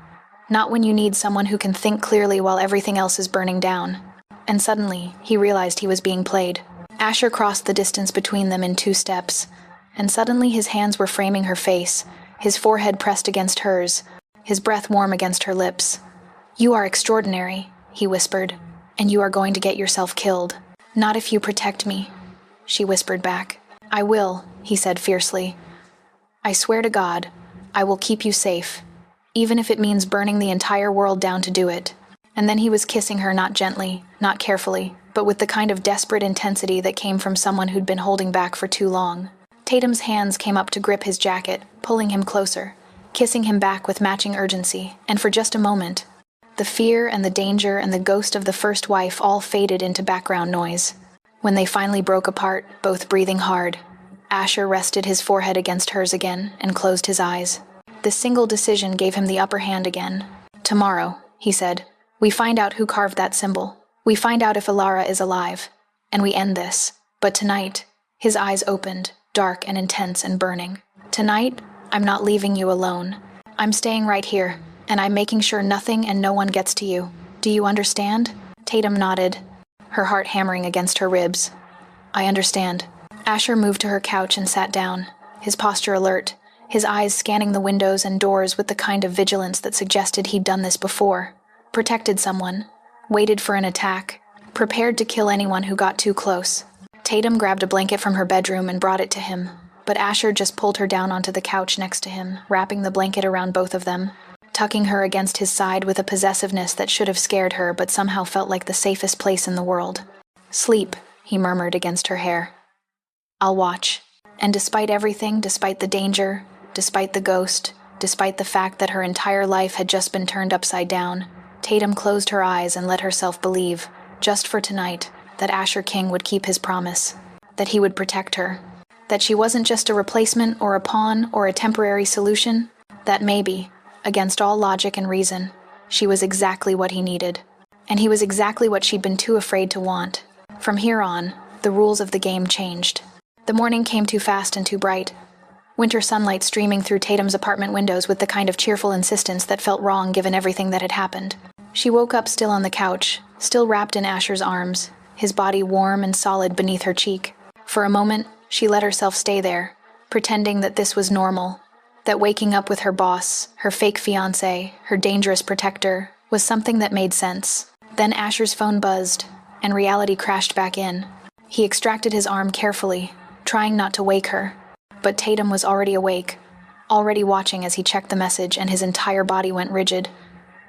Not when you need someone who can think clearly while everything else is burning down. And suddenly, he realized he was being played. Asher crossed the distance between them in 2 steps, and suddenly his hands were framing her face, his forehead pressed against hers, his breath warm against her lips. You are extraordinary, he whispered, and you are going to get yourself killed. Not if you protect me, she whispered back. I will, he said fiercely. I swear to God, I will keep you safe, even if it means burning the entire world down to do it. And then he was kissing her, not gently, not carefully, but with the kind of desperate intensity that came from someone who'd been holding back for too long. Tatum's hands came up to grip his jacket, pulling him closer, kissing him back with matching urgency, and for just a moment, the fear and the danger and the ghost of the first wife all faded into background noise. When they finally broke apart, both breathing hard, Asher rested his forehead against hers again and closed his eyes. This single decision gave him the upper hand again. "Tomorrow," he said, "we find out who carved that symbol. We find out if Alara is alive. And we end this. But tonight," his eyes opened, dark and intense and burning. "Tonight, I'm not leaving you alone. I'm staying right here, and I'm making sure nothing and no one gets to you. Do you understand?" Tatum nodded, her heart hammering against her ribs. "I understand." Asher moved to her couch and sat down, his posture alert, his eyes scanning the windows and doors with the kind of vigilance that suggested he'd done this before. Protected someone, waited for an attack, prepared to kill anyone who got too close. Tatum grabbed a blanket from her bedroom and brought it to him, but Asher just pulled her down onto the couch next to him, wrapping the blanket around both of them, tucking her against his side with a possessiveness that should have scared her but somehow felt like the safest place in the world. "Sleep," he murmured against her hair. "I'll watch." And despite everything, despite the danger, despite the ghost, despite the fact that her entire life had just been turned upside down, Tatum closed her eyes and let herself believe, just for tonight, that Asher King would keep his promise, that he would protect her, that she wasn't just a replacement or a pawn or a temporary solution, that maybe, against all logic and reason, she was exactly what he needed. And he was exactly what she'd been too afraid to want. From here on, the rules of the game changed. The morning came too fast and too bright. Winter sunlight streaming through Tatum's apartment windows with the kind of cheerful insistence that felt wrong given everything that had happened. She woke up still on the couch, still wrapped in Asher's arms, his body warm and solid beneath her cheek. For a moment, she let herself stay there, pretending that this was normal, that waking up with her boss, her fake fiancé, her dangerous protector, was something that made sense. Then Asher's phone buzzed, and reality crashed back in. He extracted his arm carefully, trying not to wake her. But Tatum was already awake, already watching as he checked the message, and his entire body went rigid.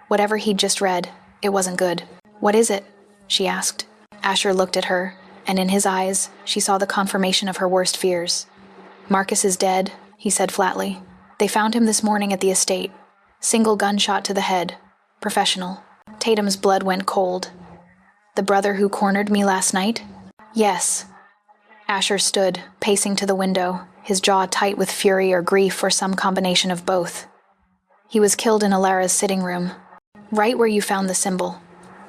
Whatever he'd just read, it wasn't good. "What is it?" she asked. Asher looked at her, and in his eyes, she saw the confirmation of her worst fears. "Marcus is dead," he said flatly. "They found him this morning at the estate. Single gunshot to the head. Professional." Tatum's blood went cold. "The brother who cornered me last night?" "Yes." Asher stood, pacing to the window, his jaw tight with fury or grief or some combination of both. "He was killed in Alara's sitting room. Right where you found the symbol.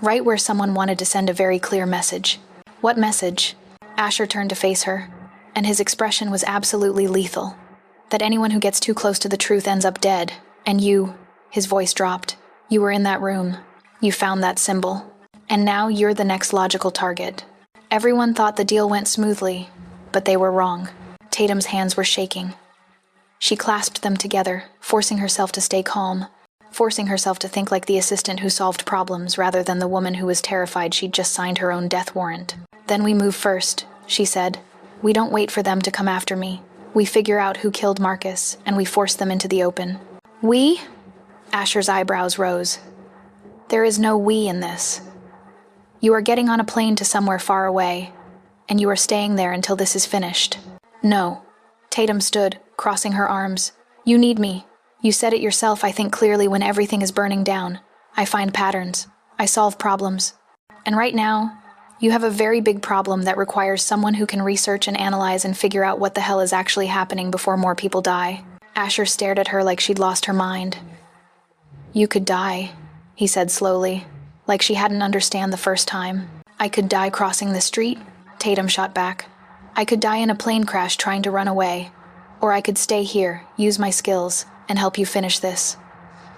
Right where someone wanted to send a very clear message." "What message?" Asher turned to face her, and his expression was absolutely lethal. "That anyone who gets too close to the truth ends up dead. And you," his voice dropped, "you were in that room. You found that symbol. And now you're the next logical target. Everyone thought the deal went smoothly, but they were wrong." Tatum's hands were shaking. She clasped them together, forcing herself to stay calm, forcing herself to think like the assistant who solved problems rather than the woman who was terrified she'd just signed her own death warrant. "Then we move first," she said. "We don't wait for them to come after me. We figure out who killed Marcus, and we force them into the open." "We?" Asher's eyebrows rose. "There is no we in this. You are getting on a plane to somewhere far away, and you are staying there until this is finished." "No." Tatum stood, crossing her arms. "You need me. You said it yourself, I think clearly, when everything is burning down. I find patterns. I solve problems. And right now, you have a very big problem that requires someone who can research and analyze and figure out what the hell is actually happening before more people die." Asher stared at her like she'd lost her mind. "You could die," he said slowly, like she hadn't understand the first time. "I could die crossing the street," Tatum shot back. "I could die in a plane crash trying to run away. Or I could stay here, use my skills, and help you finish this.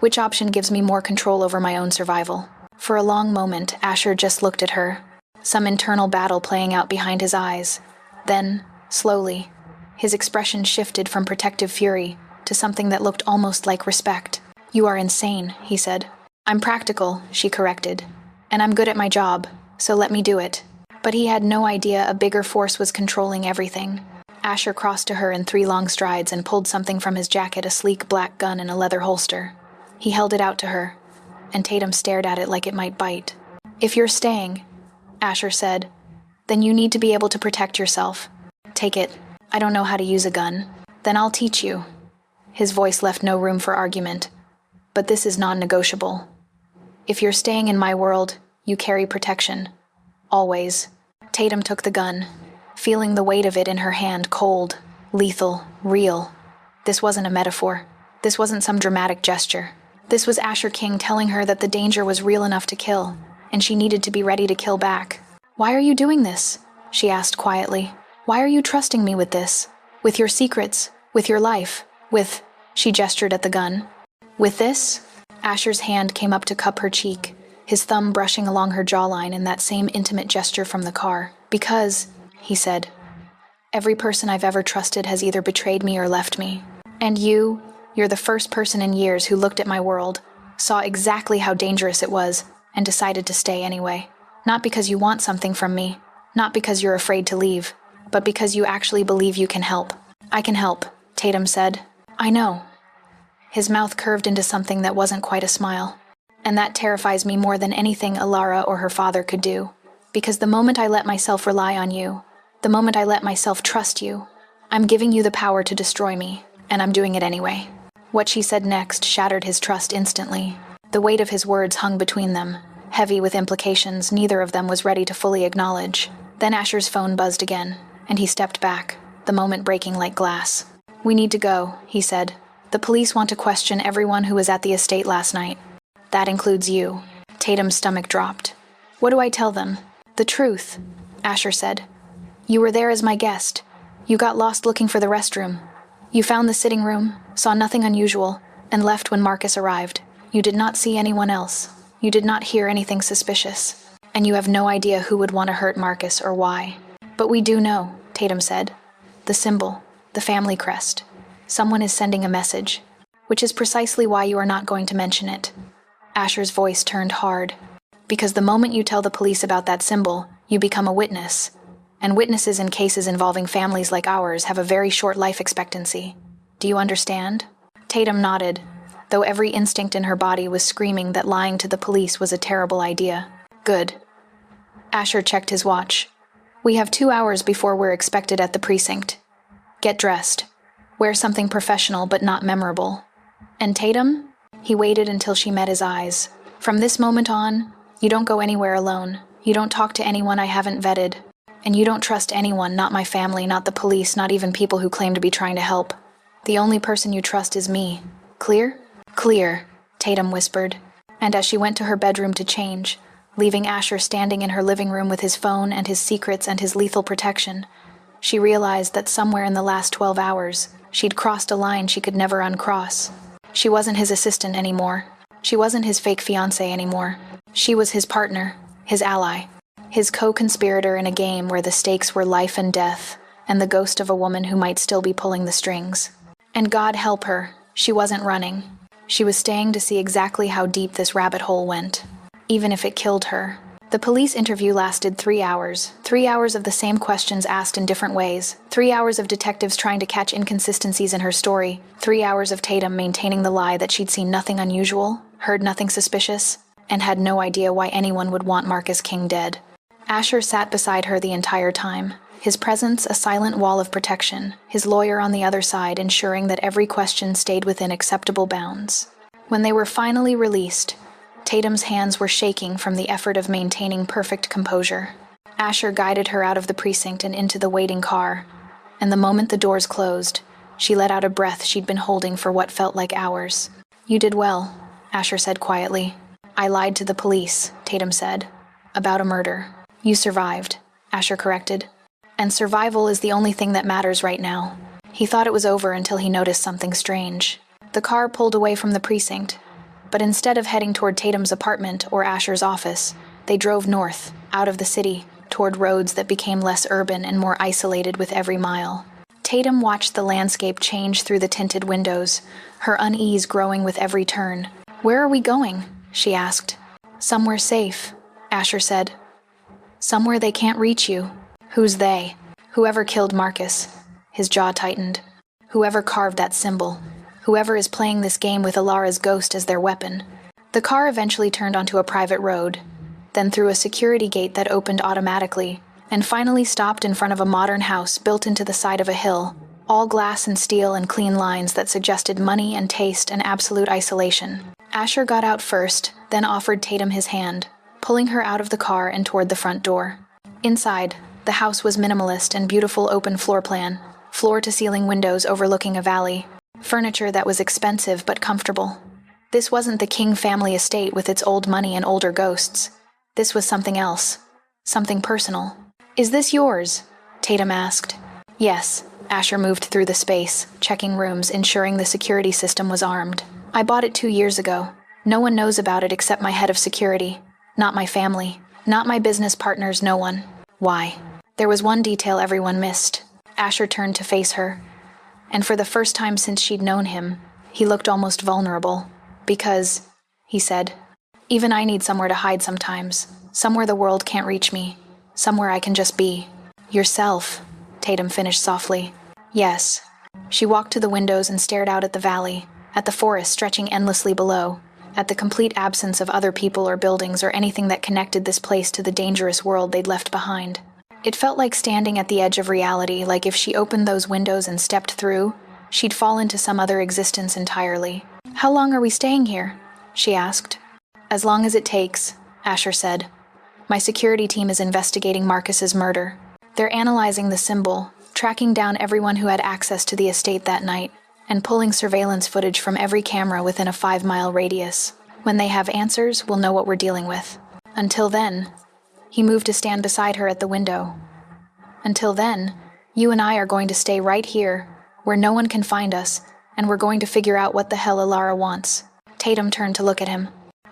Which option gives me more control over my own survival?" For a long moment, Asher just looked at her, some internal battle playing out behind his eyes. Then, slowly, his expression shifted from protective fury to something that looked almost like respect. "You are insane," he said. "I'm practical," she corrected. "And I'm good at my job, so let me do it." But he had no idea a bigger force was controlling everything. Asher crossed to her in 3 long strides and pulled something from his jacket, a sleek black gun in a leather holster. He held it out to her, and Tatum stared at it like it might bite. "If you're staying," Asher said, "then you need to be able to protect yourself. Take it. I don't know how to use a gun. Then I'll teach you." His voice left no room for argument. "But this is non-negotiable. If you're staying in my world, you carry protection. Always." Tatum took the gun, feeling the weight of it in her hand, cold, lethal, real. This wasn't a metaphor. This wasn't some dramatic gesture. This was Asher King telling her that the danger was real enough to kill, and she needed to be ready to kill back. "Why are you doing this?" she asked quietly. "Why are you trusting me with this? With your secrets? With your life? With—" she gestured at the gun. "With this?" Asher's hand came up to cup her cheek, his thumb brushing along her jawline in that same intimate gesture from the car. "Because," he said, "every person I've ever trusted has either betrayed me or left me. And you're the first person in years who looked at my world, saw exactly how dangerous it was, and decided to stay anyway. Not because you want something from me, not because you're afraid to leave, but because you actually believe you can help." "I can help," Tatum said. "I know." His mouth curved into something that wasn't quite a smile. "And that terrifies me more than anything Alara or her father could do. Because the moment I let myself rely on you, the moment I let myself trust you, I'm giving you the power to destroy me, and I'm doing it anyway." What she said next shattered his trust instantly. The weight of his words hung between them, heavy with implications neither of them was ready to fully acknowledge. Then Asher's phone buzzed again, and he stepped back, the moment breaking like glass. "We need to go," he said. "The police want to question everyone who was at the estate last night. That includes you." Tatum's stomach dropped. "What do I tell them?" "The truth," Asher said. "You were there as my guest. You got lost looking for the restroom. You found the sitting room, saw nothing unusual, and left when Marcus arrived. You did not see anyone else. You did not hear anything suspicious. And you have no idea who would want to hurt Marcus or why." "But we do know," Tatum said. "The symbol, the family crest. Someone is sending a message, which is precisely why you are not going to mention it." Asher's voice turned hard. "Because the moment you tell the police about that symbol, you become a witness. And witnesses in cases involving families like ours have a very short life expectancy. Do you understand?" Tatum nodded, though every instinct in her body was screaming that lying to the police was a terrible idea. "Good." Asher checked his watch. "We have 2 hours before we're expected at the precinct. Get dressed. Wear something professional but not memorable. And Tatum?" He waited until she met his eyes. "From this moment on, you don't go anywhere alone. You don't talk to anyone I haven't vetted. And you don't trust anyone, not my family, not the police, not even people who claim to be trying to help. The only person you trust is me. Clear?" "Clear," Tatum whispered. And as she went to her bedroom to change, leaving Asher standing in her living room with his phone and his secrets and his lethal protection, she realized that somewhere in the last 12 hours, she'd crossed a line she could never uncross. She wasn't his assistant anymore. She wasn't his fake fiancé anymore. She was his partner, his ally, his co-conspirator in a game where the stakes were life and death, and the ghost of a woman who might still be pulling the strings. And God help her, she wasn't running. She was staying to see exactly how deep this rabbit hole went, even if it killed her. The police interview lasted 3 hours. 3 hours of the same questions asked in different ways. 3 hours of detectives trying to catch inconsistencies in her story. 3 hours of Tatum maintaining the lie that she'd seen nothing unusual, heard nothing suspicious, and had no idea why anyone would want Marcus King dead. Asher sat beside her the entire time, his presence a silent wall of protection, his lawyer on the other side ensuring that every question stayed within acceptable bounds. When they were finally released, Tatum's hands were shaking from the effort of maintaining perfect composure. Asher guided her out of the precinct and into the waiting car, and the moment the doors closed, she let out a breath she'd been holding for what felt like hours. "You did well," Asher said quietly. "I lied to the police," Tatum said. "About a murder. You survived," Asher corrected. "And survival is the only thing that matters right now." He thought it was over until he noticed something strange. The car pulled away from the precinct, but instead of heading toward Tatum's apartment or Asher's office, they drove north, out of the city, toward roads that became less urban and more isolated with every mile. Tatum watched the landscape change through the tinted windows, her unease growing with every turn. "Where are we going?" she asked. "Somewhere safe," Asher said. "Somewhere they can't reach you." "Who's they?" "Whoever killed Marcus." His jaw tightened. "Whoever carved that symbol. Whoever is playing this game with Alara's ghost as their weapon." The car eventually turned onto a private road, then through a security gate that opened automatically, and finally stopped in front of a modern house built into the side of a hill, all glass and steel and clean lines that suggested money and taste and absolute isolation. Asher got out first, then offered Tatum his hand, pulling her out of the car and toward the front door. Inside, the house was minimalist and beautiful open floor plan, floor-to-ceiling windows overlooking a valley, furniture that was expensive but comfortable. This wasn't the King family estate with its old money and older ghosts. This was something else. Something personal. "Is this yours?" Tatum asked. "Yes." Asher moved through the space, checking rooms, ensuring the security system was armed. "I bought it 2 years ago. No one knows about it except my head of security. Not my family. Not my business partners, no one." "Why?" There was one detail everyone missed. Asher turned to face her, and for the first time since she'd known him, he looked almost vulnerable. "Because," he said, "even I need somewhere to hide sometimes. Somewhere the world can't reach me. Somewhere I can just be." "Yourself," Tatum finished softly. "Yes." She walked to the windows and stared out at the valley, at the forest stretching endlessly below, at the complete absence of other people or buildings or anything that connected this place to the dangerous world they'd left behind. It felt like standing at the edge of reality, like if she opened those windows and stepped through, she'd fall into some other existence entirely. "How long are we staying here?" she asked. "As long as it takes," Asher said. "My security team is investigating Marcus's murder. They're analyzing the symbol, tracking down everyone who had access to the estate that night, and pulling surveillance footage from every camera within a 5-mile radius. When they have answers, we'll know what we're dealing with. Until then," he moved to stand beside her at the window. "Until then, you and I are going to stay right here, where no one can find us, and we're going to figure out what the hell Alara wants." Tatum turned to look at him.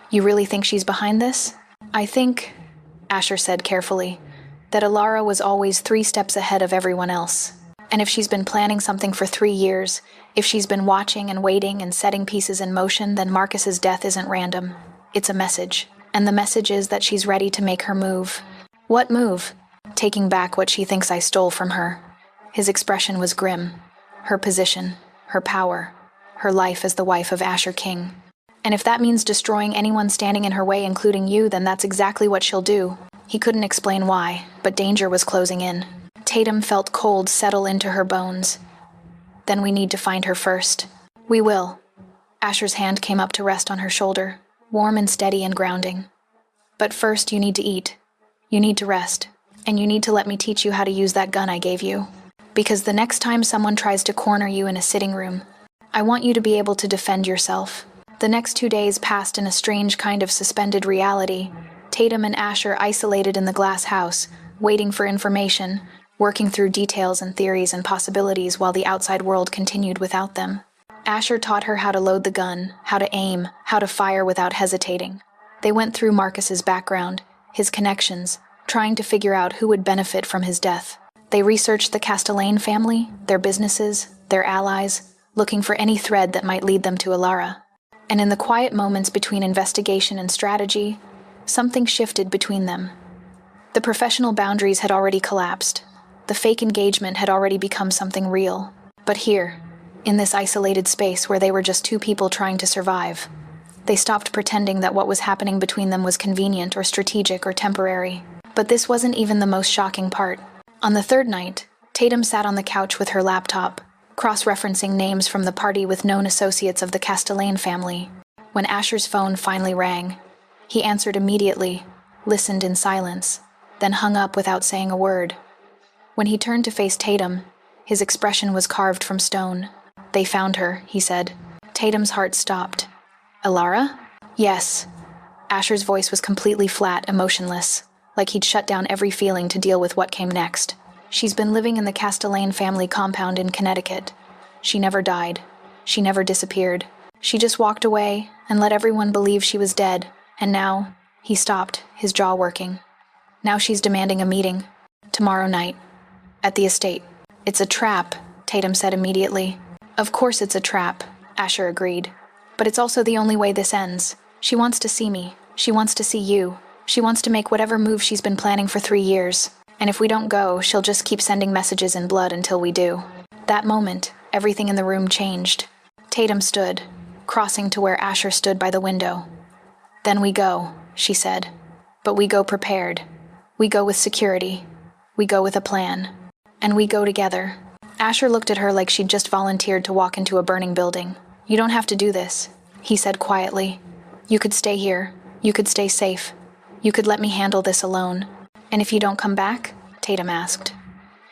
"You really think she's behind this?" "I think," Asher said carefully, "that Alara was always 3 steps ahead of everyone else. And if she's been planning something for 3 years, if she's been watching and waiting and setting pieces in motion, then Marcus's death isn't random. It's a message. And the message is that she's ready to make her move." "What move?" "Taking back what she thinks I stole from her." His expression was grim. Her position, her power, her life as the wife of Asher King. "And if that means destroying anyone standing in her way, including you, then that's exactly what she'll do." He couldn't explain why, but danger was closing in. Tatum felt cold settle into her bones. "Then we need to find her first." "We will." Asher's hand came up to rest on her shoulder, warm and steady and grounding. "But first you need to eat. You need to rest. And you need to let me teach you how to use that gun I gave you. Because the next time someone tries to corner you in a sitting room, I want you to be able to defend yourself." The next 2 days passed in a strange kind of suspended reality. Tatum and Asher isolated in the glass house, waiting for information, working through details and theories and possibilities while the outside world continued without them. Asher taught her how to load the gun, how to aim, how to fire without hesitating. They went through Marcus's background, his connections, trying to figure out who would benefit from his death. They researched the Castellane family, their businesses, their allies, looking for any thread that might lead them to Alara. And in the quiet moments between investigation and strategy, something shifted between them. The professional boundaries had already collapsed. The fake engagement had already become something real. But here, in this isolated space where they were just 2 people trying to survive, they stopped pretending that what was happening between them was convenient or strategic or temporary. But this wasn't even the most shocking part. On the 3rd night, Tatum sat on the couch with her laptop, cross-referencing names from the party with known associates of the Castellane family. When Asher's phone finally rang, he answered immediately, listened in silence, then hung up without saying a word. When he turned to face Tatum, his expression was carved from stone. "They found her," he said. Tatum's heart stopped. "Alara?" "Yes." Asher's voice was completely flat, emotionless, like he'd shut down every feeling to deal with what came next. "She's been living in the Castellane family compound in Connecticut. She never died. She never disappeared. She just walked away and let everyone believe she was dead. And now," he stopped, his jaw working. "Now she's demanding a meeting. Tomorrow night. At the estate." "It's a trap," Tatum said immediately. "Of course it's a trap," Asher agreed. "But it's also the only way this ends. She wants to see me. She wants to see you. She wants to make whatever move she's been planning for 3 years. And if we don't go, she'll just keep sending messages in blood until we do." That moment, everything in the room changed. Tatum stood, crossing to where Asher stood by the window. "Then we go," she said. "But we go prepared. We go with security. We go with a plan. And we go together." Asher looked at her like she'd just volunteered to walk into a burning building. "You don't have to do this," he said quietly. "You could stay here. You could stay safe. You could let me handle this alone." And if you don't come back? Tatum asked.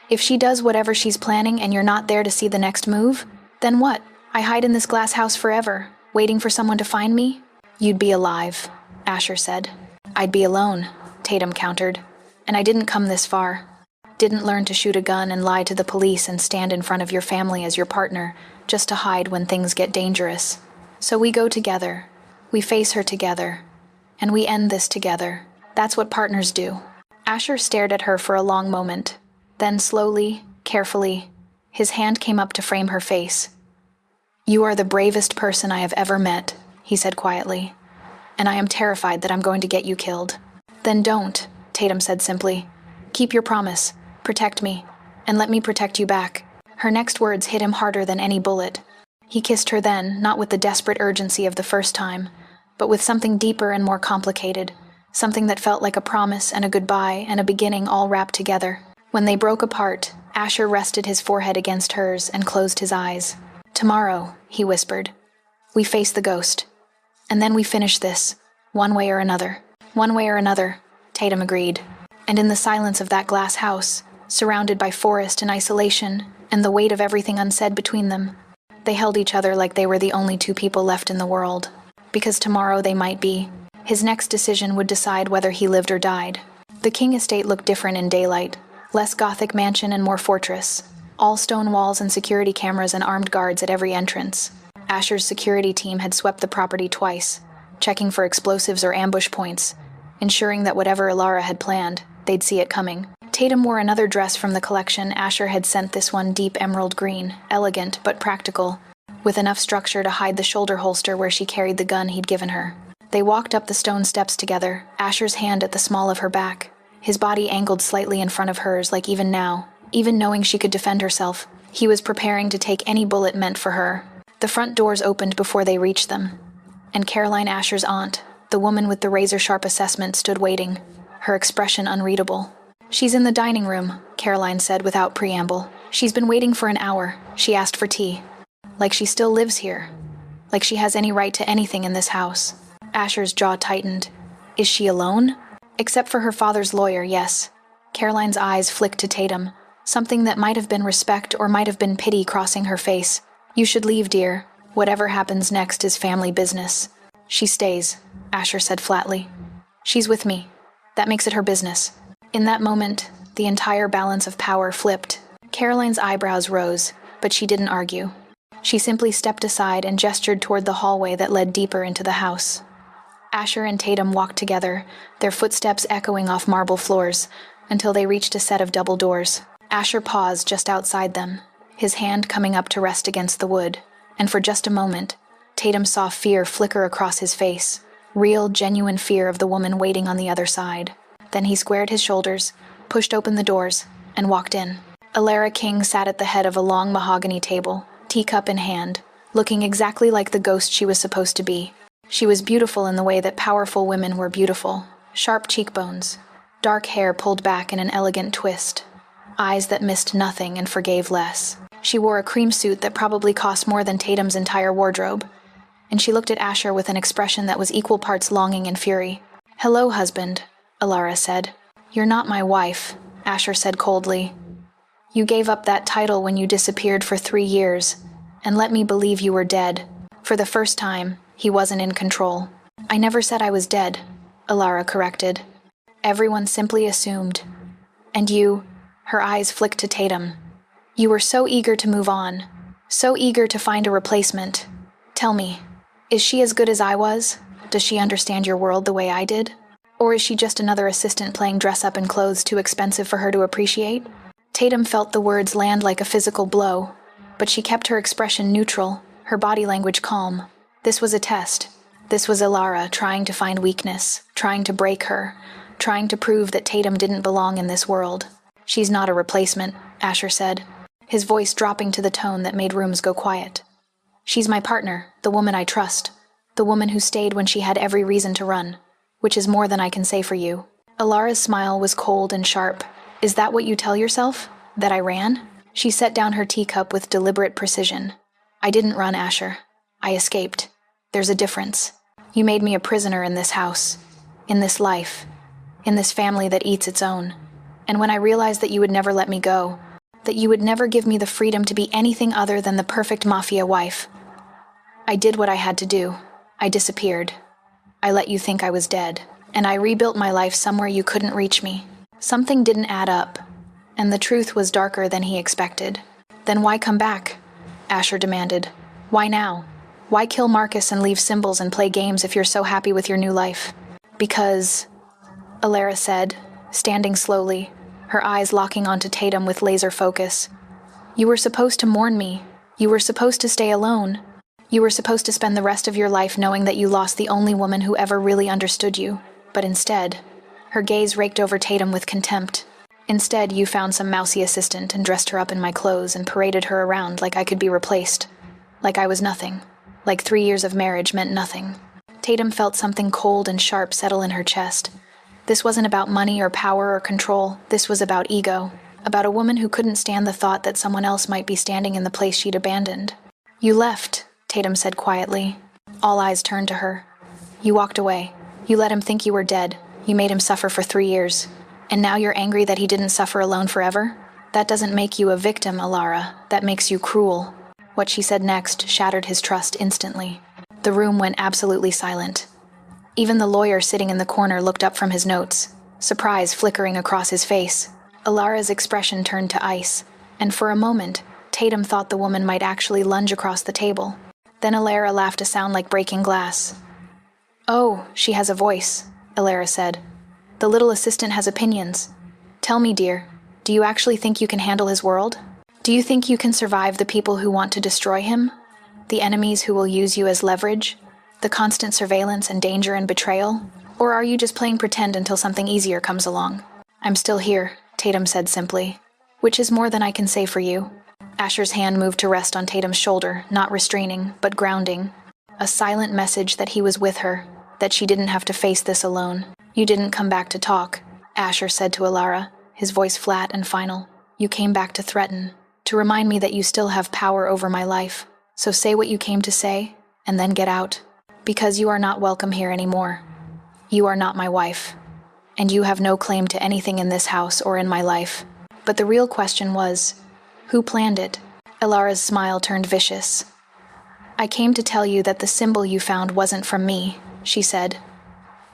If she does whatever she's planning and you're not there to see the next move, then what? I hide in this glass house forever, waiting for someone to find me? You'd be alive, Asher said. I'd be alone, Tatum countered. And I didn't come this far. Didn't learn to shoot a gun and lie to the police and stand in front of your family as your partner, just to hide when things get dangerous. So we go together. We face her together. And we end this together. That's what partners do. Asher stared at her for a long moment. Then slowly, carefully, his hand came up to frame her face. You are the bravest person I have ever met, he said quietly. And I am terrified that I'm going to get you killed. Then don't, Tatum said simply. Keep your promise. Protect me. And let me protect you back. Her next words hit him harder than any bullet. He kissed her then, not with the desperate urgency of the first time, but with something deeper and more complicated, something that felt like a promise and a goodbye and a beginning all wrapped together. When they broke apart, Asher rested his forehead against hers and closed his eyes. Tomorrow, he whispered, we face the ghost. And then we finish this, one way or another. One way or another, Tatum agreed. And in the silence of that glass house, surrounded by forest and isolation, and the weight of everything unsaid between them, they held each other like they were the only two people left in the world. Because tomorrow they might be. His next decision would decide whether he lived or died. The King estate looked different in daylight. Less Gothic mansion and more fortress. All stone walls and security cameras and armed guards at every entrance. Asher's security team had swept the property twice, checking for explosives or ambush points, ensuring that whatever Ilara had planned, they'd see it coming. Tatum wore another dress from the collection. Asher had sent this one deep emerald green, elegant but practical, with enough structure to hide the shoulder holster where she carried the gun he'd given her. They walked up the stone steps together, Asher's hand at the small of her back, his body angled slightly in front of hers, like even now, even knowing she could defend herself, he was preparing to take any bullet meant for her. The front doors opened before they reached them, and Caroline Asher's aunt, the woman with the razor-sharp assessment, stood waiting, her expression unreadable. She's in the dining room, Caroline said without preamble. She's been waiting for an hour. She asked for tea. Like she still lives here. Like she has any right to anything in this house. Asher's jaw tightened. Is she alone? Except for her father's lawyer, yes. Caroline's eyes flicked to Tatum, something that might have been respect or might have been pity crossing her face. You should leave, dear. Whatever happens next is family business. She stays, Asher said flatly. She's with me. That makes it her business. In that moment, the entire balance of power flipped. Caroline's eyebrows rose, but she didn't argue. She simply stepped aside and gestured toward the hallway that led deeper into the house. Asher and Tatum walked together, their footsteps echoing off marble floors, until they reached a set of double doors. Asher paused just outside them, his hand coming up to rest against the wood, and for just a moment, Tatum saw fear flicker across his face, real, genuine fear of the woman waiting on the other side. Then he squared his shoulders, pushed open the doors, and walked in. Ilara King sat at the head of a long mahogany table, teacup in hand, looking exactly like the ghost she was supposed to be. She was beautiful in the way that powerful women were beautiful. Sharp cheekbones, dark hair pulled back in an elegant twist, eyes that missed nothing and forgave less. She wore a cream suit that probably cost more than Tatum's entire wardrobe, and she looked at Asher with an expression that was equal parts longing and fury. "Hello, husband," Ilara said. "You're not my wife," Asher said coldly. "You gave up that title when you disappeared for 3 years, and let me believe you were dead." For the first time, he wasn't in control. "I never said I was dead," Ilara corrected. Everyone simply assumed. "And you," her eyes flicked to Tatum. "You were so eager to move on, so eager to find a replacement. Tell me, is she as good as I was? Does she understand your world the way I did? Or is she just another assistant playing dress-up in clothes too expensive for her to appreciate?" Tatum felt the words land like a physical blow, but she kept her expression neutral, her body language calm. This was a test. This was Ilara trying to find weakness, trying to break her, trying to prove that Tatum didn't belong in this world. "She's not a replacement," Asher said, his voice dropping to the tone that made rooms go quiet. "She's my partner, the woman I trust, the woman who stayed when she had every reason to run, which is more than I can say for you." Ilara's smile was cold and sharp. "Is that what you tell yourself? That I ran?" She set down her teacup with deliberate precision. "I didn't run, Asher. I escaped. There's a difference. You made me a prisoner in this house, in this life, in this family that eats its own. And when I realized that you would never let me go, that you would never give me the freedom to be anything other than the perfect Mafia wife, I did what I had to do. I disappeared. I let you think I was dead, and I rebuilt my life somewhere you couldn't reach me. Something didn't add up, and the truth was darker than he expected. Then why come back? Asher demanded. Why now? Why kill Marcus and leave symbols and play games if you're so happy with your new life? Because, Alara said, standing slowly, her eyes locking onto Tatum with laser focus. You were supposed to mourn me. You were supposed to stay alone. You were supposed to spend the rest of your life knowing that you lost the only woman who ever really understood you. But instead, her gaze raked over Tatum with contempt. Instead, you found some mousy assistant and dressed her up in my clothes and paraded her around like I could be replaced. Like I was nothing. Like 3 years of marriage meant nothing. Tatum felt something cold and sharp settle in her chest. This wasn't about money or power or control. This was about ego. About a woman who couldn't stand the thought that someone else might be standing in the place she'd abandoned. You left, Tatum said quietly. All eyes turned to her. You walked away. You let him think you were dead. You made him suffer for 3 years. And now you're angry that he didn't suffer alone forever? That doesn't make you a victim, Alara. That makes you cruel. What she said next shattered his trust instantly. The room went absolutely silent. Even the lawyer sitting in the corner looked up from his notes, surprise flickering across his face. Alara's expression turned to ice, and for a moment, Tatum thought the woman might actually lunge across the table. Then Alara laughed a sound like breaking glass. Oh, she has a voice, Alara said. The little assistant has opinions. Tell me, dear, do you actually think you can handle his world? Do you think you can survive the people who want to destroy him? The enemies who will use you as leverage? The constant surveillance and danger and betrayal? Or are you just playing pretend until something easier comes along? I'm still here, Tatum said simply. Which is more than I can say for you. Asher's hand moved to rest on Tatum's shoulder, not restraining, but grounding. A silent message that he was with her, that she didn't have to face this alone. You didn't come back to talk, Asher said to Alara, his voice flat and final. You came back to threaten, to remind me that you still have power over my life. So say what you came to say, and then get out. Because you are not welcome here anymore. You are not my wife. And you have no claim to anything in this house or in my life. But the real question was, who planned it? Alara's smile turned vicious. I came to tell you that the symbol you found wasn't from me, she said.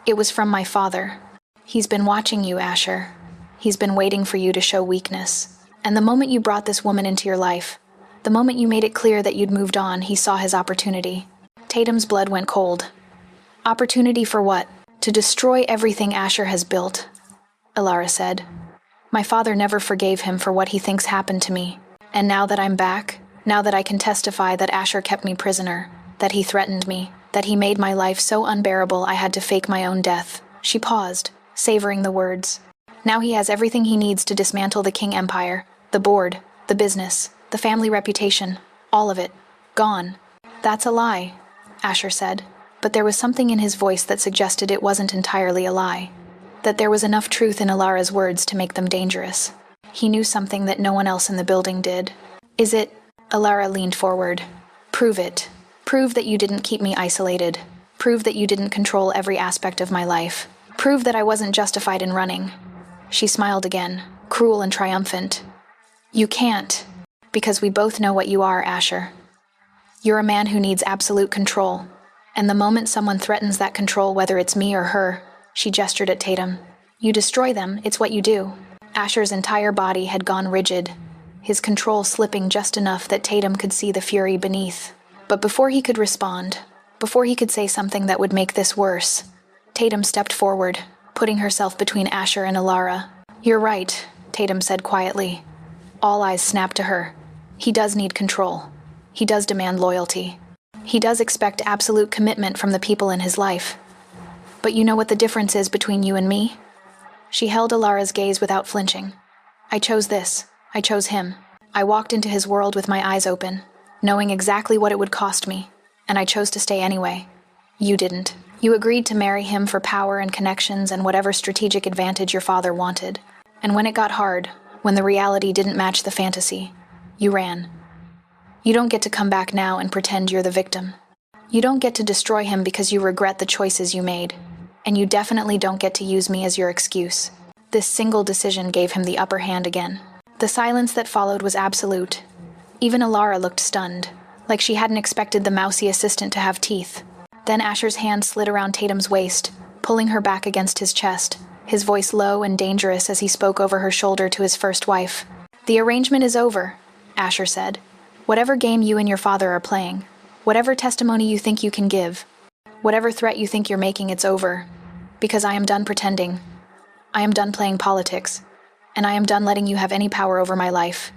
It was from my father. He's been watching you, Asher. He's been waiting for you to show weakness. And the moment you brought this woman into your life, the moment you made it clear that you'd moved on, he saw his opportunity. Tatum's blood went cold. Opportunity for what? To destroy everything Asher has built, Alara said. My father never forgave him for what he thinks happened to me. And now that I'm back, now that I can testify that Asher kept me prisoner, that he threatened me, that he made my life so unbearable I had to fake my own death. She paused, savoring the words. Now he has everything he needs to dismantle the King Empire, the board, the business, the family reputation, all of it. Gone. That's a lie, Asher said, but there was something in his voice that suggested it wasn't entirely a lie, that there was enough truth in Alara's words to make them dangerous. He knew something that no one else in the building did. Is it? Alara leaned forward. Prove it. Prove that you didn't keep me isolated. Prove that you didn't control every aspect of my life. Prove that I wasn't justified in running. She smiled again, cruel and triumphant. You can't, because we both know what you are, Asher. You're a man who needs absolute control, and the moment someone threatens that control, whether it's me or her, she gestured at Tatum, you destroy them, it's what you do. Asher's entire body had gone rigid, his control slipping just enough that Tatum could see the fury beneath. But before he could respond, before he could say something that would make this worse, Tatum stepped forward, putting herself between Asher and Alara. You're right, Tatum said quietly. All eyes snapped to her. He does need control. He does demand loyalty. He does expect absolute commitment from the people in his life. But you know what the difference is between you and me? She held Alara's gaze without flinching. I chose this. I chose him. I walked into his world with my eyes open, knowing exactly what it would cost me, and I chose to stay anyway. You didn't. You agreed to marry him for power and connections and whatever strategic advantage your father wanted. And when it got hard, when the reality didn't match the fantasy, you ran. You don't get to come back now and pretend you're the victim. You don't get to destroy him because you regret the choices you made. And you definitely don't get to use me as your excuse. This single decision gave him the upper hand again. The silence that followed was absolute. Even Alara looked stunned, like she hadn't expected the mousy assistant to have teeth. Then Asher's hand slid around Tatum's waist, pulling her back against his chest, his voice low and dangerous as he spoke over her shoulder to his first wife. "The arrangement is over," Asher said. "Whatever game you and your father are playing, whatever testimony you think you can give, whatever threat you think you're making, it's over. Because I am done pretending. I am done playing politics. And I am done letting you have any power over my life."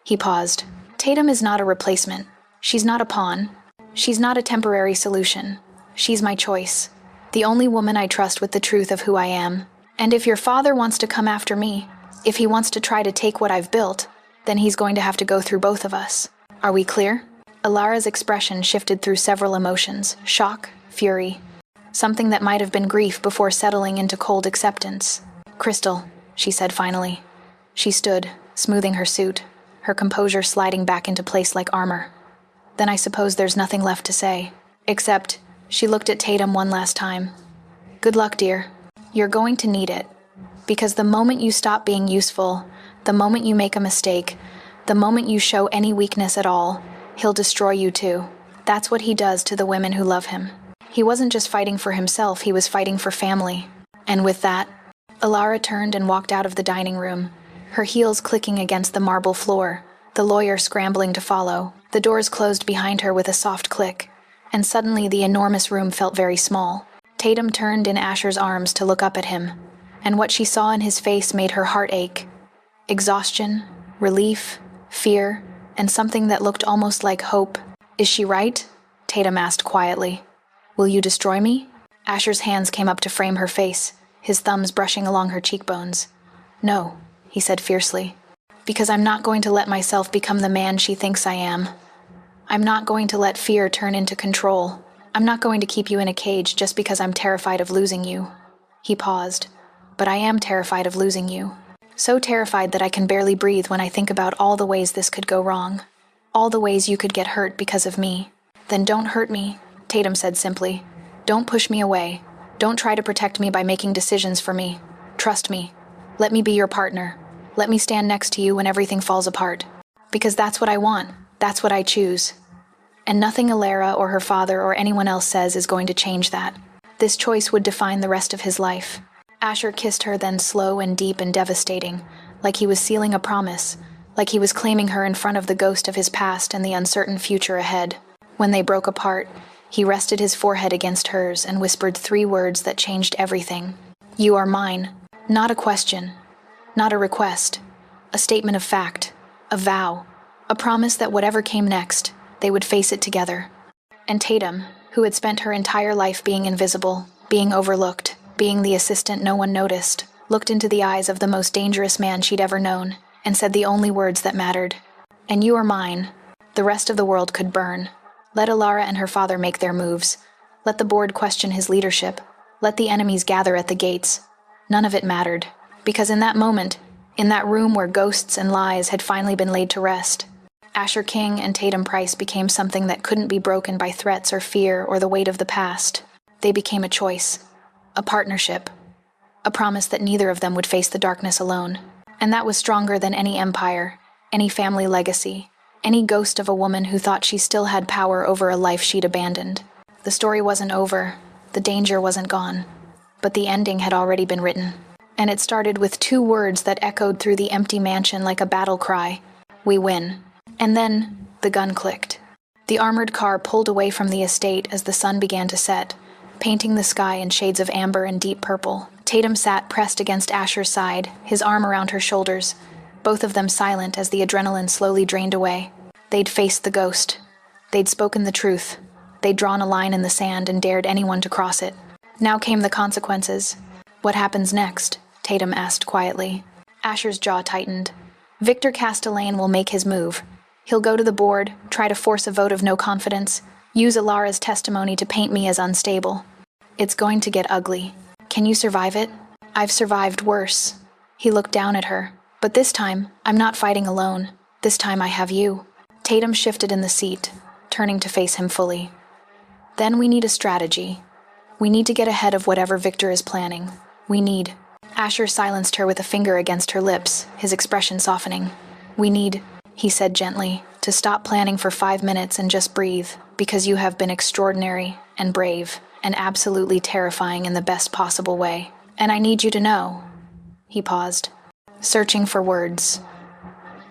He paused. "Tatum is not a replacement. She's not a pawn. She's not a temporary solution. She's my choice. The only woman I trust with the truth of who I am. And if your father wants to come after me, if he wants to try to take what I've built, then he's going to have to go through both of us. Are we clear?" Alara's expression shifted through several emotions: shock, fury, something that might have been grief before settling into cold acceptance. "Crystal," she said finally. She stood, smoothing her suit, her composure sliding back into place like armor. "Then I suppose there's nothing left to say. Except," she looked at Tatum one last time. "Good luck, dear. You're going to need it. Because the moment you stop being useful, the moment you make a mistake, the moment you show any weakness at all, he'll destroy you too. That's what he does to the women who love him. He wasn't just fighting for himself, he was fighting for family." And with that, Alara turned and walked out of the dining room, her heels clicking against the marble floor, the lawyer scrambling to follow. The doors closed behind her with a soft click, and suddenly the enormous room felt very small. Tatum turned in Asher's arms to look up at him, and what she saw in his face made her heart ache. Exhaustion, relief, fear, and something that looked almost like hope. "Is she right?" Tatum asked quietly. "Will you destroy me?" Asher's hands came up to frame her face, his thumbs brushing along her cheekbones. "No," he said fiercely. "Because I'm not going to let myself become the man she thinks I am. I'm not going to let fear turn into control. I'm not going to keep you in a cage just because I'm terrified of losing you." He paused. "But I am terrified of losing you. So terrified that I can barely breathe when I think about all the ways this could go wrong. All the ways you could get hurt because of me." "Then don't hurt me," Tatum said simply. "Don't push me away. Don't try to protect me by making decisions for me. Trust me. Let me be your partner. Let me stand next to you when everything falls apart. Because that's what I want. That's what I choose. And nothing Alara or her father or anyone else says is going to change that. This choice would define the rest of his life." Asher kissed her then, slow and deep and devastating, like he was sealing a promise, like he was claiming her in front of the ghost of his past and the uncertain future ahead. When they broke apart, he rested his forehead against hers and whispered 3 words that changed everything. "You are mine." Not a question, not a request, a statement of fact, a vow, a promise that whatever came next, they would face it together. And Tatum, who had spent her entire life being invisible, being overlooked, being the assistant no one noticed, looked into the eyes of the most dangerous man she'd ever known and said the only words that mattered. "And you are mine." The rest of the world could burn. Let Alara and her father make their moves. Let the board question his leadership. Let the enemies gather at the gates. None of it mattered. Because in that moment, in that room where ghosts and lies had finally been laid to rest, Asher King and Tatum Price became something that couldn't be broken by threats or fear or the weight of the past. They became a choice, a partnership, a promise that neither of them would face the darkness alone. And that was stronger than any empire, any family legacy, any ghost of a woman who thought she still had power over a life she'd abandoned. The story wasn't over, the danger wasn't gone, but the ending had already been written. And it started with 2 words that echoed through the empty mansion like a battle cry: "We win." And then, the gun clicked. The armored car pulled away from the estate as the sun began to set, painting the sky in shades of amber and deep purple. Tatum sat pressed against Asher's side, his arm around her shoulders, both of them silent as the adrenaline slowly drained away. They'd faced the ghost. They'd spoken the truth. They'd drawn a line in the sand and dared anyone to cross it. Now came the consequences. "What happens next?" Tatum asked quietly. Asher's jaw tightened. "Victor Castellane will make his move. He'll go to the board, try to force a vote of no confidence, use Alara's testimony to paint me as unstable. It's going to get ugly. Can you survive it? I've survived worse." He looked down at her. "But this time, I'm not fighting alone. This time I have you." Tatum shifted in the seat, turning to face him fully. "Then we need a strategy. We need to get ahead of whatever Victor is planning. We need. Asher silenced her with a finger against her lips, his expression softening. We need, he said gently, to stop planning for 5 minutes and just breathe, because you have been extraordinary and brave and absolutely terrifying in the best possible way. And I need you to know. He paused, searching for words.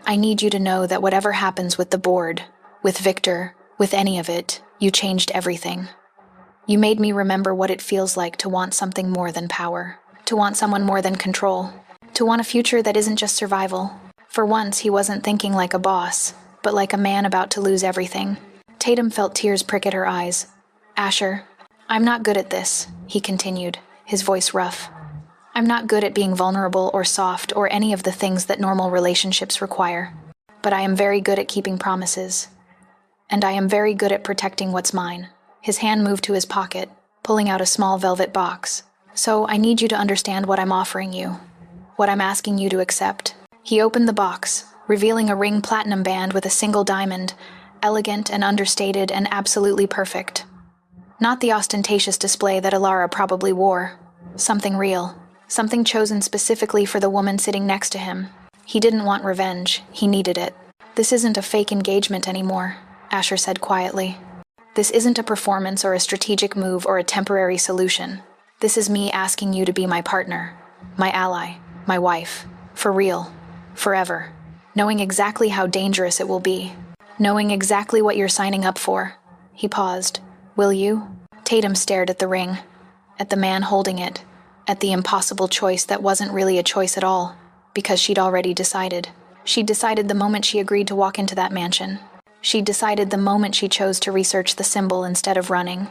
I need you to know that whatever happens with the board, with Victor, with any of it, you changed everything. You made me remember what it feels like to want something more than power, to want someone more than control, to want a future that isn't just survival. For once, he wasn't thinking like a boss, but like a man about to lose everything. Tatum felt tears prick at her eyes. Asher, I'm not good at this, he continued, his voice rough. I'm not good at being vulnerable or soft or any of the things that normal relationships require. But I am very good at keeping promises. And I am very good at protecting what's mine. His hand moved to his pocket, pulling out a small velvet box. So I need you to understand what I'm offering you, what I'm asking you to accept. He opened the box, revealing a ring platinum band with a single diamond, elegant and understated and absolutely perfect. Not the ostentatious display that Alara probably wore. Something real. Something chosen specifically for the woman sitting next to him. He didn't want revenge. He needed it. This isn't a fake engagement anymore, Asher said quietly. This isn't a performance or a strategic move or a temporary solution. This is me asking you to be my partner, my ally, my wife, for real, forever, knowing exactly how dangerous it will be, knowing exactly what you're signing up for. He paused. Will you? Tatum stared at the ring, at the man holding it, at the impossible choice that wasn't really a choice at all, because she'd already decided. She'd decided the moment she agreed to walk into that mansion. She'd decided the moment she chose to research the symbol instead of running.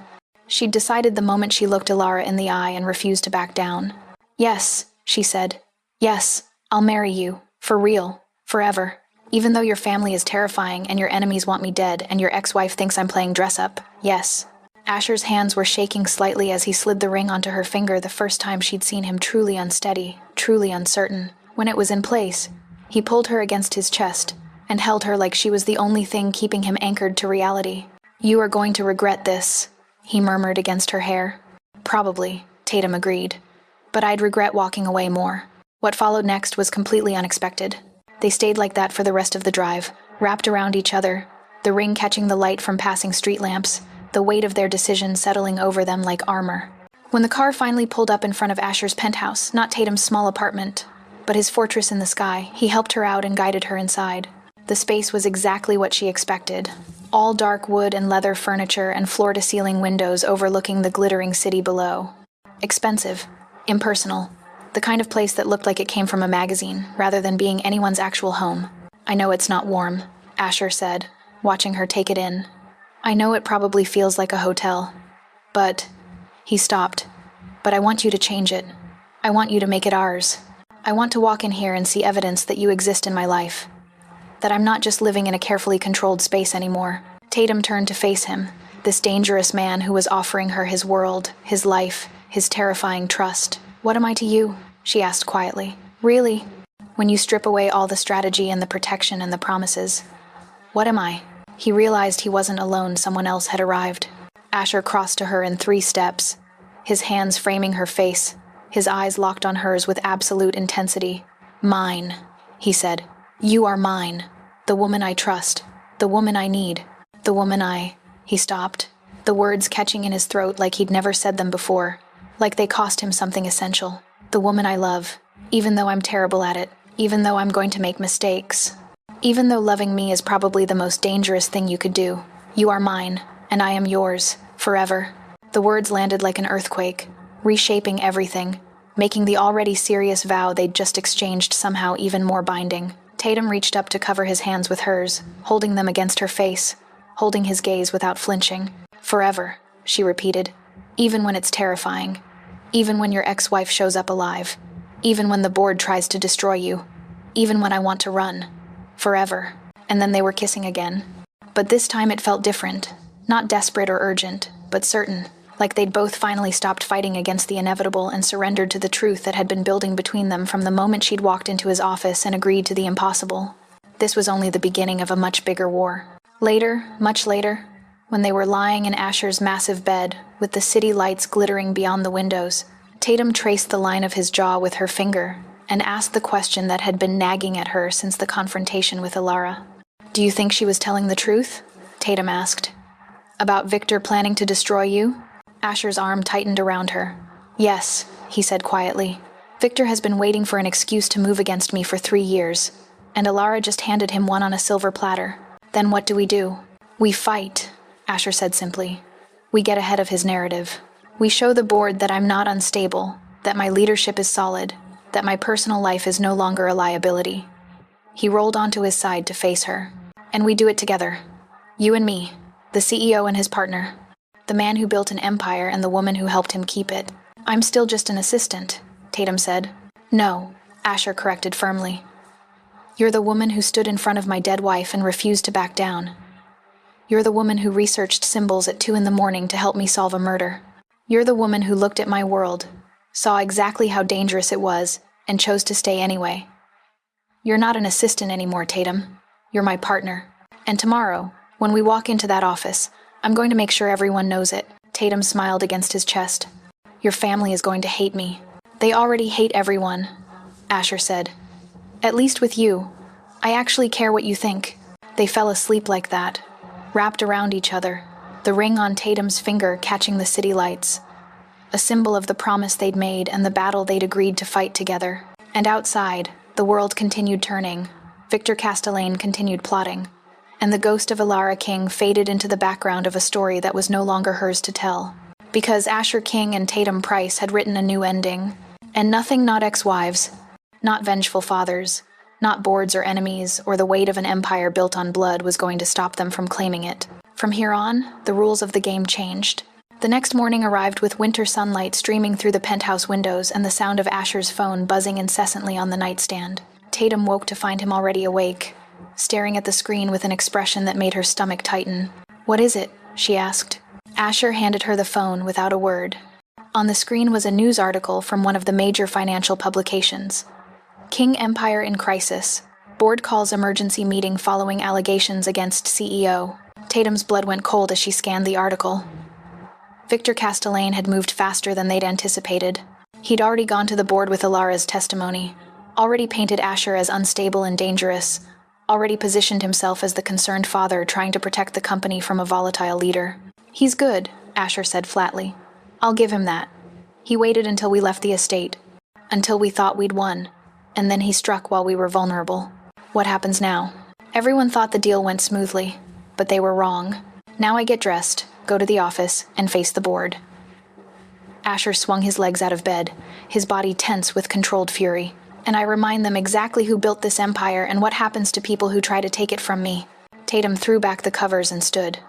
She'd decided the moment she looked Alara in the eye and refused to back down. Yes, she said. Yes, I'll marry you. For real. Forever. Even though your family is terrifying and your enemies want me dead and your ex-wife thinks I'm playing dress-up. Yes. Asher's hands were shaking slightly as he slid the ring onto her finger the first time she'd seen him truly unsteady, truly uncertain. When it was in place, he pulled her against his chest and held her like she was the only thing keeping him anchored to reality. You are going to regret this, he murmured against her hair. Probably, Tatum agreed. But I'd regret walking away more. What followed next was completely unexpected. They stayed like that for the rest of the drive, wrapped around each other, the ring catching the light from passing street lamps, the weight of their decision settling over them like armor. When the car finally pulled up in front of Asher's penthouse, not Tatum's small apartment, but his fortress in the sky, he helped her out and guided her inside. The space was exactly what she expected. All dark wood and leather furniture and floor-to-ceiling windows overlooking the glittering city below. Expensive. Impersonal. The kind of place that looked like it came from a magazine, rather than being anyone's actual home. I know it's not warm, Asher said, watching her take it in. I know it probably feels like a hotel. But... He stopped. But I want you to change it. I want you to make it ours. I want to walk in here and see evidence that you exist in my life. That I'm not just living in a carefully controlled space anymore. Tatum turned to face him, this dangerous man who was offering her his world, his life, his terrifying trust. What am I to you? She asked quietly. Really? When you strip away all the strategy and the protection and the promises. What am I? He realized he wasn't alone, someone else had arrived. Asher crossed to her in 3 steps, his hands framing her face, his eyes locked on hers with absolute intensity. Mine, he said. You are mine. The woman I trust. The woman I need. The woman I... He stopped, the words catching in his throat like he'd never said them before, like they cost him something essential. The woman I love, even though I'm terrible at it, even though I'm going to make mistakes. Even though loving me is probably the most dangerous thing you could do. You are mine, and I am yours, forever. The words landed like an earthquake, reshaping everything, making the already serious vow they'd just exchanged somehow even more binding. Tatum reached up to cover his hands with hers, holding them against her face, holding his gaze without flinching. Forever, she repeated, even when it's terrifying, even when your ex-wife shows up alive, even when the board tries to destroy you, even when I want to run. Forever. And then they were kissing again. But this time it felt different, not desperate or urgent, but certain. Like they'd both finally stopped fighting against the inevitable and surrendered to the truth that had been building between them from the moment she'd walked into his office and agreed to the impossible. This was only the beginning of a much bigger war. Later, much later, when they were lying in Asher's massive bed, with the city lights glittering beyond the windows, Tatum traced the line of his jaw with her finger and asked the question that had been nagging at her since the confrontation with Alara. "Do you think she was telling the truth?" Tatum asked. "About Victor planning to destroy you?" Asher's arm tightened around her. "Yes," he said quietly. "Victor has been waiting for an excuse to move against me for 3 years, and Alara just handed him one on a silver platter. Then what do? We fight," Asher said simply. "We get ahead of his narrative. We show the board that I'm not unstable, that my leadership is solid, that my personal life is no longer a liability." He rolled onto his side to face her. "And we do it together. You and me, the CEO and his partner, the man who built an empire and the woman who helped him keep it." "I'm still just an assistant," Tatum said. "No," Asher corrected firmly. "You're the woman who stood in front of my dead wife and refused to back down. You're the woman who researched symbols at 2 a.m. to help me solve a murder. You're the woman who looked at my world, saw exactly how dangerous it was, and chose to stay anyway. You're not an assistant anymore, Tatum. You're my partner. And tomorrow, when we walk into that office, I'm going to make sure everyone knows it." Tatum smiled against his chest. "Your family is going to hate me." "They already hate everyone," Asher said. "At least with you. I actually care what you think." They fell asleep like that, wrapped around each other, the ring on Tatum's finger catching the city lights, a symbol of the promise they'd made and the battle they'd agreed to fight together. And outside, the world continued turning. Victor Castellane continued plotting, and the ghost of Alara King faded into the background of a story that was no longer hers to tell. Because Asher King and Tatum Price had written a new ending, and nothing not ex-wives, not vengeful fathers, not boards or enemies, or the weight of an empire built on blood was going to stop them from claiming it. From here on, the rules of the game changed. The next morning arrived with winter sunlight streaming through the penthouse windows and the sound of Asher's phone buzzing incessantly on the nightstand. Tatum woke to find him already awake, staring at the screen with an expression that made her stomach tighten. "What is it?" she asked. Asher handed her the phone without a word. On the screen was a news article from one of the major financial publications. "King Empire in crisis. Board calls emergency meeting following allegations against CEO." Tatum's blood went cold as she scanned the article. Victor Castellane had moved faster than they'd anticipated. He'd already gone to the board with Alara's testimony, already painted Asher as unstable and dangerous, already positioned himself as the concerned father trying to protect the company from a volatile leader. "He's good," Asher said flatly. "I'll give him that. He waited until we left the estate, until we thought we'd won, and then he struck while we were vulnerable. What happens now?" "Everyone thought the deal went smoothly, but they were wrong. Now I get dressed, go to the office, and face the board." Asher swung his legs out of bed, his body tense with controlled fury. "And I remind them exactly who built this empire and what happens to people who try to take it from me." Tatum threw back the covers and stood.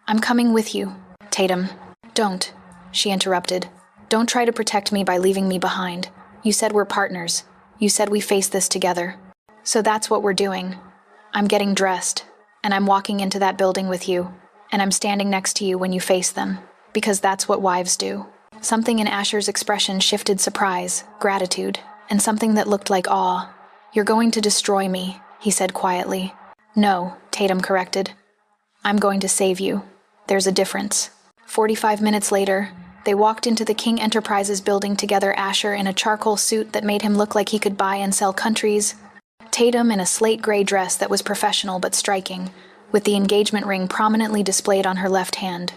"I'm coming with you." "Tatum." "Don't," she interrupted. "Don't try to protect me by leaving me behind. You said we're partners. You said we face this together. So that's what we're doing. I'm getting dressed, and I'm walking into that building with you, and I'm standing next to you when you face them, because that's what wives do." Something in Asher's expression shifted surprise, gratitude, and something that looked like awe. "You're going to destroy me," he said quietly. "No," Tatum corrected. "I'm going to save you. There's a difference." 45 minutes later, they walked into the King Enterprises building together, Asher in a charcoal suit that made him look like he could buy and sell countries, Tatum in a slate gray dress that was professional but striking, with the engagement ring prominently displayed on her left hand.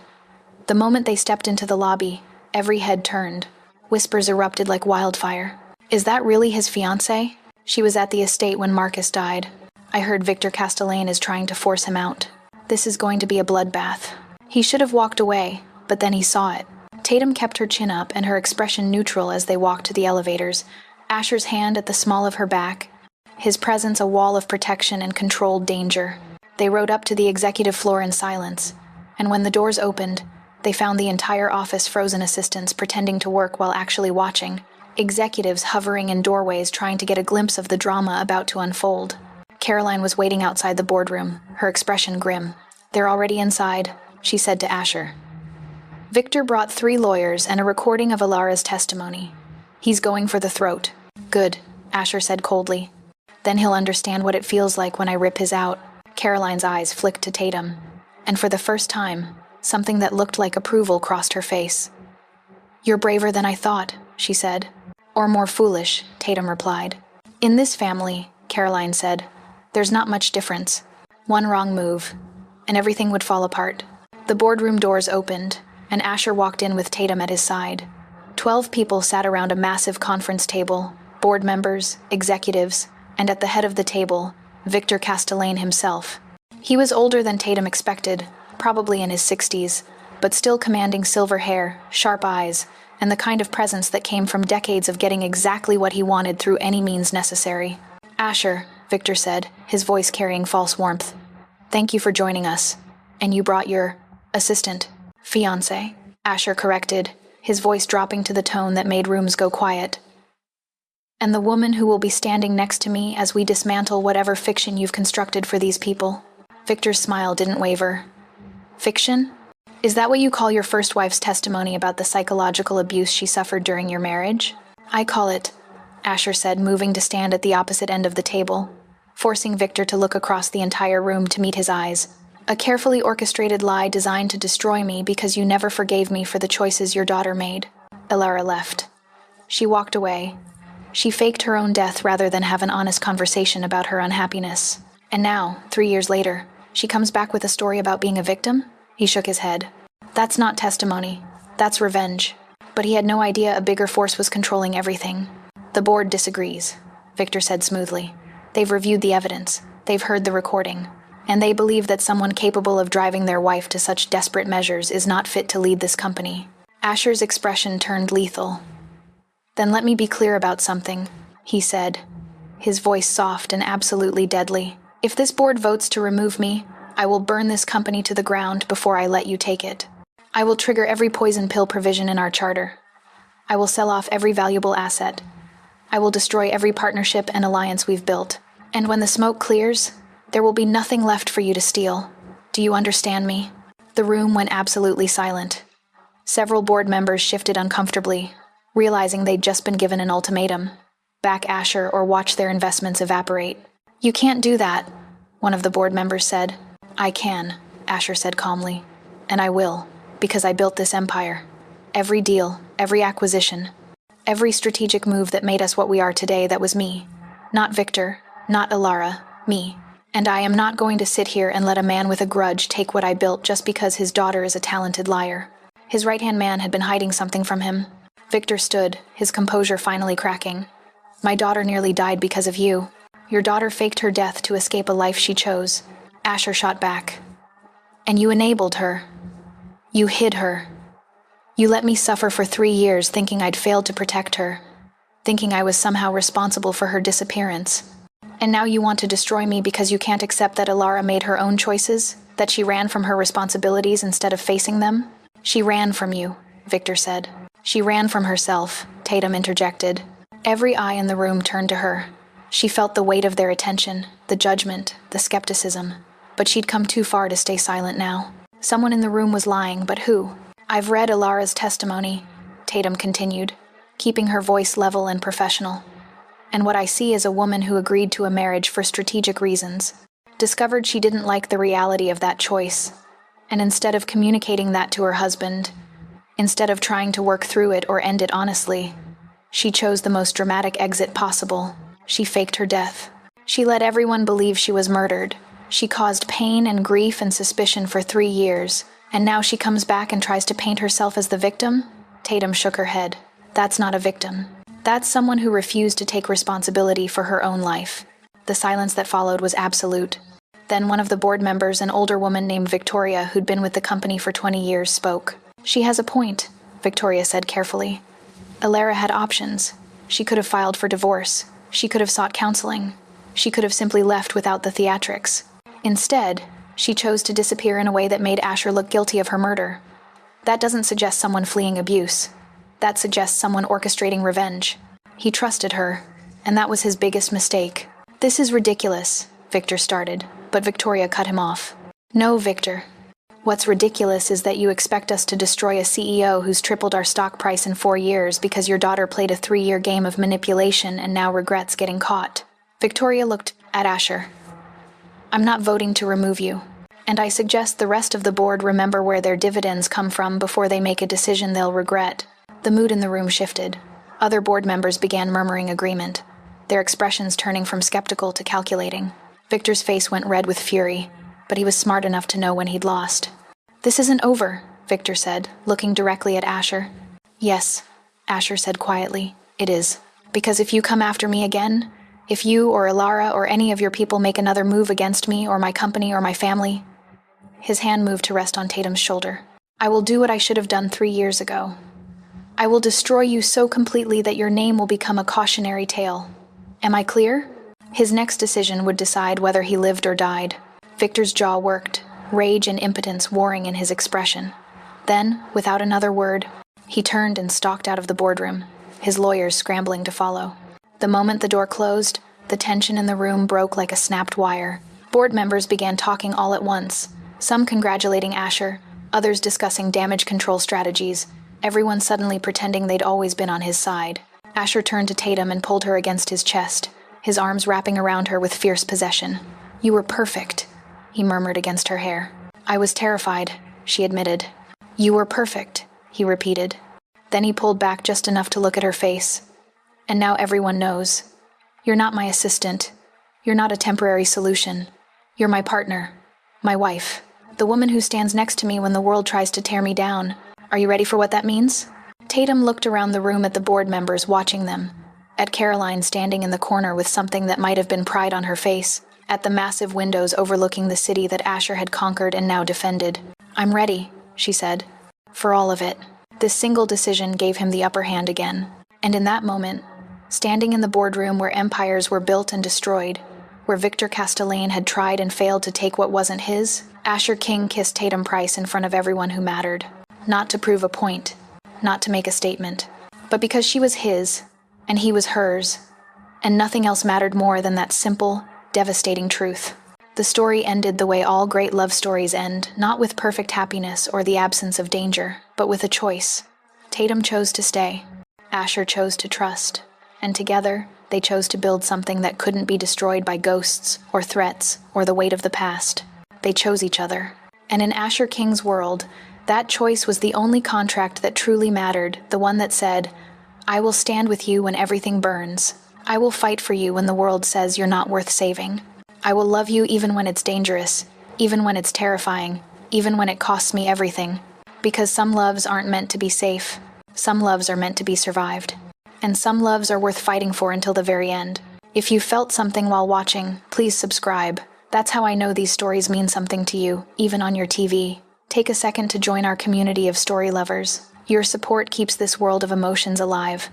The moment they stepped into the lobby, every head turned. Whispers erupted like wildfire. "Is that really his fiancée? She was at the estate when Marcus died. I heard Victor Castellane is trying to force him out. This is going to be a bloodbath." He should have walked away, but then he saw it. Tatum kept her chin up and her expression neutral as they walked to the elevators, Asher's hand at the small of her back, his presence a wall of protection and controlled danger. They rode up to the executive floor in silence, and when the doors opened, they found the entire office frozen assistants pretending to work while actually watching, executives hovering in doorways trying to get a glimpse of the drama about to unfold. Caroline was waiting outside the boardroom, her expression grim. "They're already inside," she said to Asher. Victor brought 3 lawyers and a recording of Alara's testimony. "He's going for the throat." "Good," Asher said coldly. "Then he'll understand what it feels like when I rip his out." Caroline's eyes flicked to Tatum, and for the first time, Something that looked like approval crossed her face. "You're braver than I thought," she said. "Or more foolish," Tatum replied. "In this family," Caroline said, "there's not much difference. One wrong move, and everything would fall apart." The boardroom doors opened, and Asher walked in with Tatum at his side. 12 people sat around a massive conference table, board members, executives, and at the head of the table, Victor Castellane himself. He was older than Tatum expected, probably in his 60s, but still commanding silver hair, sharp eyes, and the kind of presence that came from decades of getting exactly what he wanted through any means necessary. "Asher," Victor said, his voice carrying false warmth. "Thank you for joining us. And you brought your assistant." "Fiancé," Asher corrected, his voice dropping to the tone that made rooms go quiet. "And the woman who will be standing next to me as we dismantle whatever fiction you've constructed for these people." Victor's smile didn't waver. "Fiction? Is that what you call your first wife's testimony about the psychological abuse she suffered during your marriage?" "I call it," Asher said, moving to stand at the opposite end of the table, forcing Victor to look across the entire room to meet his eyes. "A carefully orchestrated lie designed to destroy me because you never forgave me for the choices your daughter made." Elara left. She walked away. She faked her own death rather than have an honest conversation about her unhappiness. And now, 3 years later, she comes back with a story about being a victim? He shook his head. "That's not testimony. That's revenge." But he had no idea a bigger force was controlling everything. "The board disagrees," Victor said smoothly. "They've reviewed the evidence. They've heard the recording. And they believe that someone capable of driving their wife to such desperate measures is not fit to lead this company." Asher's expression turned lethal. "Then let me be clear about something," he said, his voice soft and absolutely deadly. "If this board votes to remove me, I will burn this company to the ground before I let you take it. I will trigger every poison pill provision in our charter. I will sell off every valuable asset. I will destroy every partnership and alliance we've built. And when the smoke clears, there will be nothing left for you to steal. Do you understand me?" The room went absolutely silent. Several board members shifted uncomfortably, realizing they'd just been given an ultimatum: back Asher or watch their investments evaporate. "You can't do that," one of the board members said. "I can," Asher said calmly. "And I will, because I built this empire. Every deal, every acquisition, every strategic move that made us what we are today, that was me. Not Victor, not Elara, me. And I am not going to sit here and let a man with a grudge take what I built just because his daughter is a talented liar." His right-hand man had been hiding something from him. Victor stood, his composure finally cracking. "My daughter nearly died because of you. Your daughter faked her death to escape a life she chose." Asher shot back. "And you enabled her. You hid her. You let me suffer for 3 years thinking I'd failed to protect her, thinking I was somehow responsible for her disappearance. And now you want to destroy me because you can't accept that Elara made her own choices, that she ran from her responsibilities instead of facing them?" "She ran from you," Victor said. "She ran from herself," Tatum interjected. Every eye in the room turned to her. She felt the weight of their attention, the judgment, the skepticism. But she'd come too far to stay silent now. Someone in the room was lying, but who? "I've read Elara's testimony," Tatum continued, keeping her voice level and professional. "And what I see is a woman who agreed to a marriage for strategic reasons, discovered she didn't like the reality of that choice, and instead of communicating that to her husband, instead of trying to work through it or end it honestly, she chose the most dramatic exit possible. She faked her death. She let everyone believe she was murdered. She caused pain and grief and suspicion for 3 years, and now she comes back and tries to paint herself as the victim?" Tatum shook her head. "That's not a victim. That's someone who refused to take responsibility for her own life." The silence that followed was absolute. Then one of the board members, an older woman named Victoria, who'd been with the company for 20 years, spoke. "She has a point," Victoria said carefully. "Elara had options. She could have filed for divorce. She could have sought counseling. She could have simply left without the theatrics. Instead, she chose to disappear in a way that made Asher look guilty of her murder. That doesn't suggest someone fleeing abuse. That suggests someone orchestrating revenge. He trusted her, and that was his biggest mistake." "This is ridiculous," Victor started, but Victoria cut him off. "No, Victor. What's ridiculous is that you expect us to destroy a CEO who's tripled our stock price in 4 years because your daughter played a 3-year game of manipulation and now regrets getting caught." Victoria looked at Asher. "I'm not voting to remove you. And I suggest the rest of the board remember where their dividends come from before they make a decision they'll regret. The mood in the room shifted. Other board members began murmuring agreement, their expressions turning from skeptical to calculating. Victor's face went red with fury, but he was smart enough to know when he'd lost. "This isn't over," Victor said, looking directly at Asher. "Yes," Asher said quietly, "it is. Because if you come after me again, if you or Ilara or any of your people make another move against me or my company or my family—" His hand moved to rest on Tatum's shoulder. "I will do what I should have done 3 years ago. I will destroy you so completely that your name will become a cautionary tale. Am I clear?" His next decision would decide whether he lived or died. Victor's jaw worked, rage and impotence warring in his expression. Then, without another word, he turned and stalked out of the boardroom, his lawyers scrambling to follow. The moment the door closed, the tension in the room broke like a snapped wire. Board members began talking all at once, some congratulating Asher, others discussing damage control strategies, everyone suddenly pretending they'd always been on his side. Asher turned to Tatum and pulled her against his chest, his arms wrapping around her with fierce possession. "You were perfect," he murmured against her hair. "I was terrified," she admitted. "You were perfect," he repeated. Then he pulled back just enough to look at her face. "And now everyone knows. You're not my assistant. You're not a temporary solution. You're my partner, my wife, the woman who stands next to me when the world tries to tear me down. Are you ready for what that means?" Tatum looked around the room at the board members watching them, at Caroline standing in the corner with something that might have been pride on her face, at the massive windows overlooking the city that Asher had conquered and now defended. "I'm ready," she said. "For all of it." This single decision gave him the upper hand again. And in that moment, standing in the boardroom where empires were built and destroyed, where Victor Castellane had tried and failed to take what wasn't his, Asher King kissed Tatum Price in front of everyone who mattered. Not to prove a point, not to make a statement, but because she was his, and he was hers, and nothing else mattered more than that simple, devastating truth. The story ended the way all great love stories end, not with perfect happiness or the absence of danger, but with a choice. Tatum chose to stay. Asher chose to trust. And together, they chose to build something that couldn't be destroyed by ghosts or threats or the weight of the past. They chose each other. And in Asher King's world, that choice was the only contract that truly mattered, the one that said, "I will stand with you when everything burns. I will fight for you when the world says you're not worth saving. I will love you even when it's dangerous, even when it's terrifying, even when it costs me everything." Because some loves aren't meant to be safe. Some loves are meant to be survived. And some loves are worth fighting for until the very end. If you felt something while watching, please subscribe. That's how I know these stories mean something to you, even on your TV. Take a second to join our community of story lovers. Your support keeps this world of emotions alive.